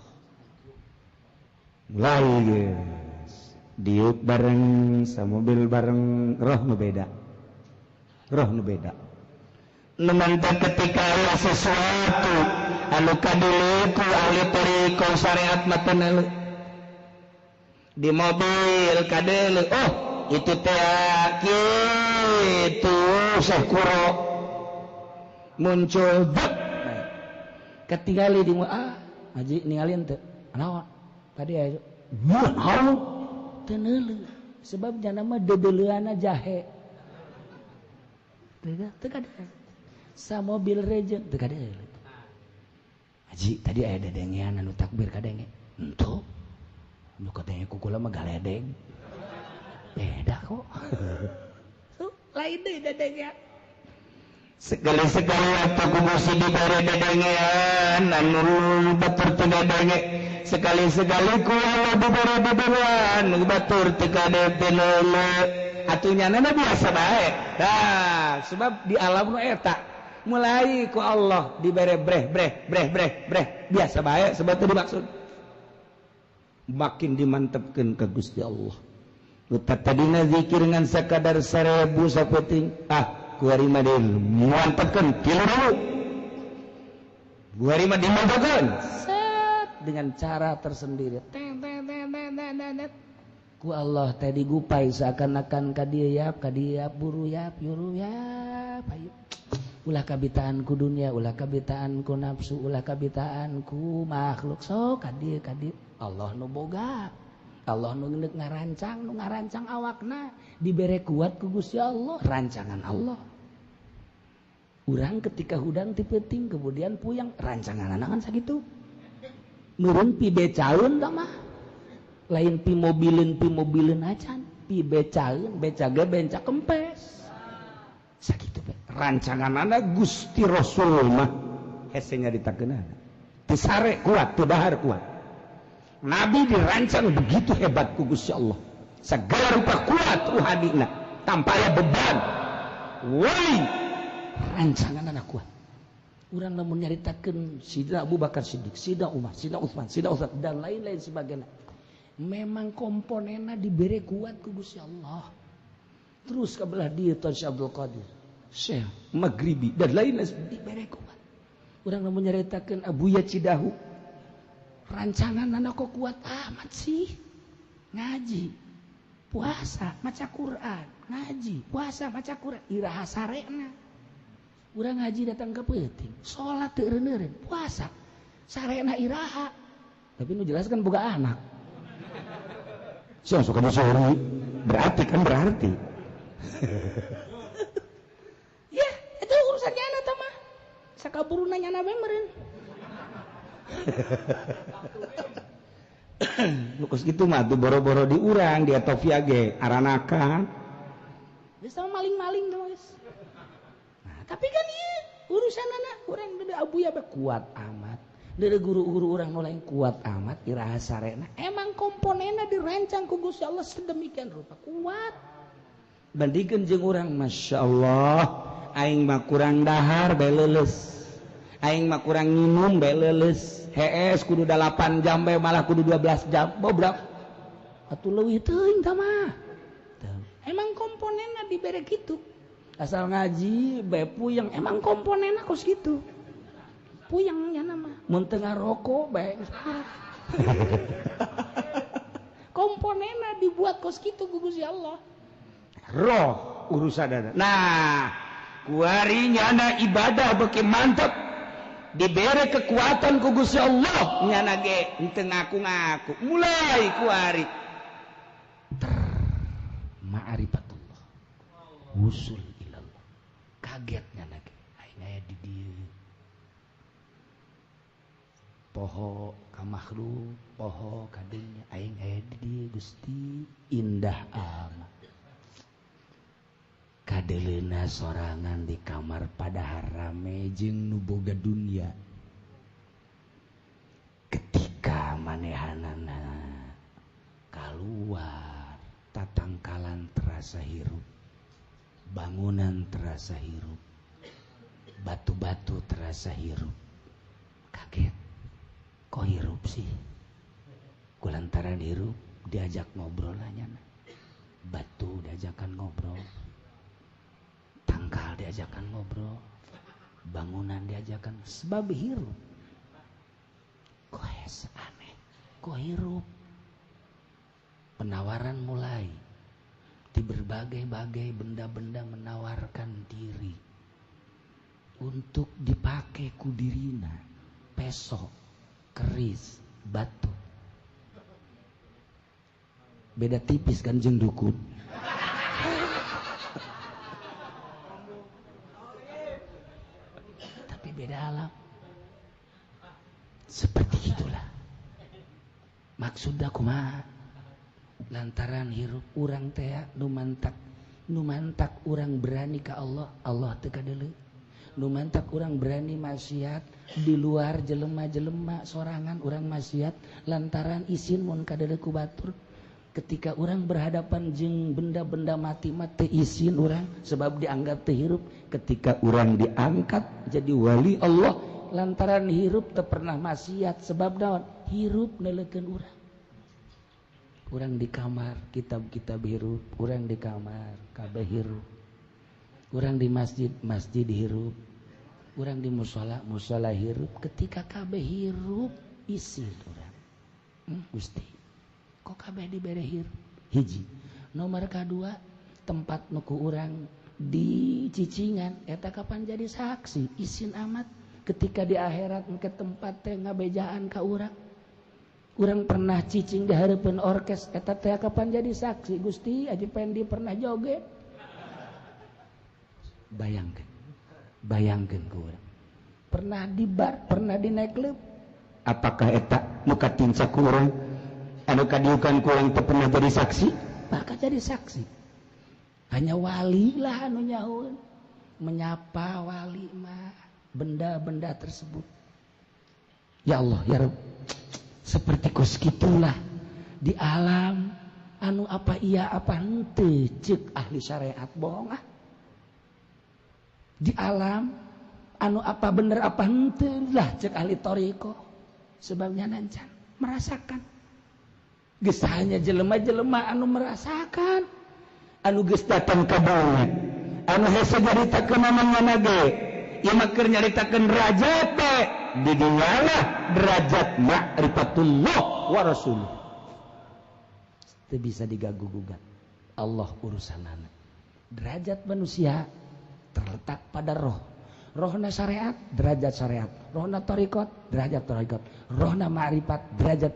mulai geus diuk bareng samobil bareng roh nu beda nemantang ketika aya sesuatu anu kadulu ku ahli tariqah syariat mata nalu di mobil kadulu oh itu teh kitu sakuro muncul bak ketinggali di haji ningalin teu naon tadi aya naon teu neuleuh sebab jana mah dedeleuana jahe teu kada sa mobil regen teu kada haji tadi aya dedengean anu takbir kadenge henteu nu kadenge kukula mah galedeg beda kok lain deui dedengean sekali-sekali atuh kudu si dibere dedengean anu batur teu gadenge sekali-sekali kudu dibere dedengean anu batur teu kadepeleule atuh nyanana biasa bae dah sebab di alam nu eta mulai ku Allah dibere breh biasa bae sebab teu dimaksud makin dimantepkeun ka Gusti Allah utat tadina zikir ngan sakadar 1000 sapeting kuari mah dimantepkeun tilu dulu kuari mah dimantepkeun dengan cara tersendiri ku Allah teh digupai seakan-akan ka dieu yap buru yap yuru yap ayo ulah kabitaan ku dunia ulah kabitaan ku nafsu ulah kabitaan ku makhluk sok ka dieu Allah nu boga Allah nu ngarancang awakna dibere kuat ku Gusti Allah rancangan Allah urang ketika hudang ti peuting kemudian puyang rancanganna kan sakitu nurun pi becaeun da mah lain pi mobileun acan pi becaeun becaga benca kempes sakitu be rancanganna Gusti Rasul mah hese nyaritakeunana teu sare kuat teu dahar kuat Nabi dirancang begitu hebat ku Gusti Allah segala rupa kuat ruhanina tanpa aya beban wali rancangan anak kuat urang lamun nyaritakeun Sidina Abu Bakar Siddiq Sidina Umar Sidina Utsman Sidina Utsman dan lain-lain sebagainya memang komponenna dibere kuat ku Gusti Allah terus kabelah dieu Syekh Abdul Qadir Syekh Maghribi dan lain-lain dibere kuat urang lamun nyaritakeun Abuya Cidahu rancangan anak kok kuat amat sih ngaji puasa maca Quran ngaji puasa maca Quran iraha sarena urang ngaji datang ke peuting salat teu reuneureuh puasa sarena iraha tapi nu jelaskan boga anak suka disori berarti ya itu urusan nyana tah mah sakaburuna nyana bae meureun lukus gitu mah tuh boro-boro di urang di Atofia ge aranakan geus sama maling-maling tuh guys nah, tapi kan ieu urusanana urang deui abuya bae kuat amat deui guru-guru urang nu lain kuat amat iraha sarena emang komponenna dirancang ku Gusti Allah sedemikian rupa kuat bandingkeun jeung urang masyaallah aing mah kurang dahar bae leuleus aing mah kurang minum bae leuleus HS kudu 8 jam bae malah kudu 12 jam bobrok atuh leuwih teuing tah mah emang komponenna dibere kitu asal ngaji bae puyeng emang komponenna kos kitu puyeng nya mah mun teu ngaroko bae komponenna dibuat kos kitu ku Gusti Allah roh urusanna nah kuari nyana ibadah beuki mantep diberi kekuatan ku Gusti Allah nyana ge henteu ngaku-ngaku mulai kuari ma'rifatullah usul ilallah kaget nyana ge di dieu poho ka makhluk poho ka dunya aing aya di dieu Gusti indah amat kadeleuna sorangan di kamar padahal rame jeung nu boga dunya ketika manehanana keluar tatangkalan terasa hirup bangunan terasa hirup batu-batu terasa hirup kaget kok hirup sih kulantaran hirup diajak ngobrol aja batu diajakan ngobrol tangkal diajakan ngobrol bangunan diajakan sebab hirup kok aneh kok hirup penawaran mulai di berbagai-bagai benda-benda menawarkan diri untuk dipakai ku dirina peso keris batu beda tipis kan jeung dukun tapi beda alam seperti itulah maksudnya kumaha lantaran hirup urang teh nu mantak urang berani ka Allah teu kadeuleu nu mantak urang berani maksiat di luar jelema-jelema sorangan urang maksiat lantaran izin mun kadeuleu ku batur ketika urang berhadapan jeung benda-benda mati teu izin urang sebab dianggap teu hirup ketika urang diangkat jadi wali Allah lantaran hirup teu pernah maksiat sebab naon hirup neulekeun urang urang di kamar kitab-kitab hirup urang di kamar kabeh hirup urang di masjid hirup urang di musola hirup ketika kabeh hirup isin urang Gusti kok kabeh dibere hirup hiji nomor kadua tempat nuku urang di cicingan eta kapan jadi saksi isin amat ketika di akhirat ke tempat teh ngabejaan ka urang urang pernah cicing di hareupeun orkes eta teh kapan jadi saksi Gusti Aji Pendi pernah joget bayangkeun ku urang pernah di bar pernah di nightclub apakah eta nu katinca ku urang anu kadiukan ku urang teu pernah jadi saksi bakal jadi saksi hanya wali lah anu nyahoeun menyapa wali mah benda-benda tersebut ya Allah ya Rabb seperti kos gitulah di alam anu apa iya apa henteu ceuk ahli syariat bohong di alam anu apa bener apa henteu lah ceuk ahli thariqah sebabnya nancan merasakan geus hanya jelema-jelema anu merasakan anu geus datang ka dunya anu hese nyaritakeun namanya ge ieu mah keur nyaritakeun derajat teh di dinyalah derajat ma'rifatullah wa rasuluh teu bisa digaguh-gugat Allah urusanana derajat manusia terletak pada rohna syariat derajat syariat rohna thariqat derajat thariqat rohna ma'rifat derajat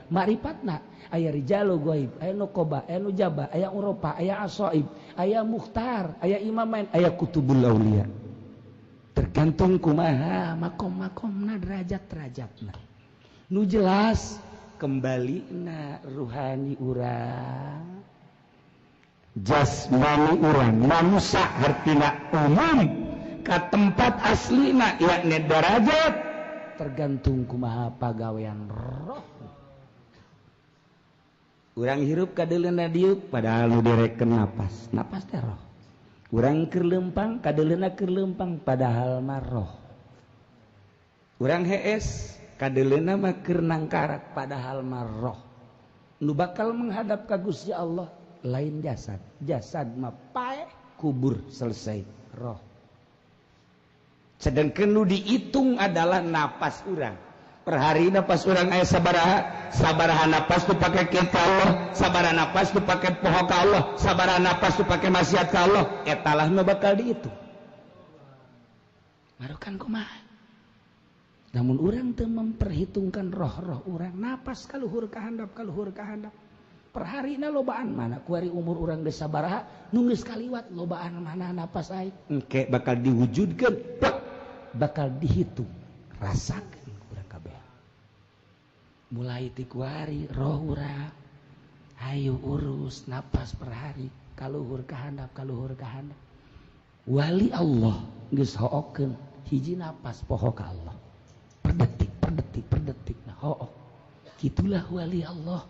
ma'rifatna aya rijalul ghaib aya nuqaba aya nujaba aya uropa aya asaib aya mukhtar aya imamain aya kutubul aulia tergantung kumaha makom-makomna derajat-derajatna nu jelas kembalina ruhani urang jasmani urang manusia hartina umum ka tempat aslina yakni derajat tergantung kumaha pagawean roh urang hirup kadeleuna dieu padahal nu direken napas teh roh urang keur leumpang kadeleuna keur leumpang padahal mah roh urang hees kadeleuna mah keur nangkarak padahal mah roh nu bakal menghadap ka Gusti Allah lain jasad mah pae kubur selesai roh sedangkan nu dihitung adalah napas urang per hari napas urang aya sabaraha napas tu pake kita Allah sabaraha napas tu pake poho ka Allah sabaraha napas tu pake maksiat ka Allah etalah nu bakal dihitung marukan kumaha namun urang teu memperhitungkan roh-roh urang napas kaluhur ka handap per harina lobaan mana kuari umur urang geus sabaraha nu geus kaliwat lobaan mana napas aing engke bakal diwujudkeun bakal dihitung rasakan kurang kabeh mulai ti kuari roh urang hayu urus napas per hari kaluhur ka handap wali Allah geus hookeun hiji napas poho ka Allah per detik nah hook kitulah wali Allah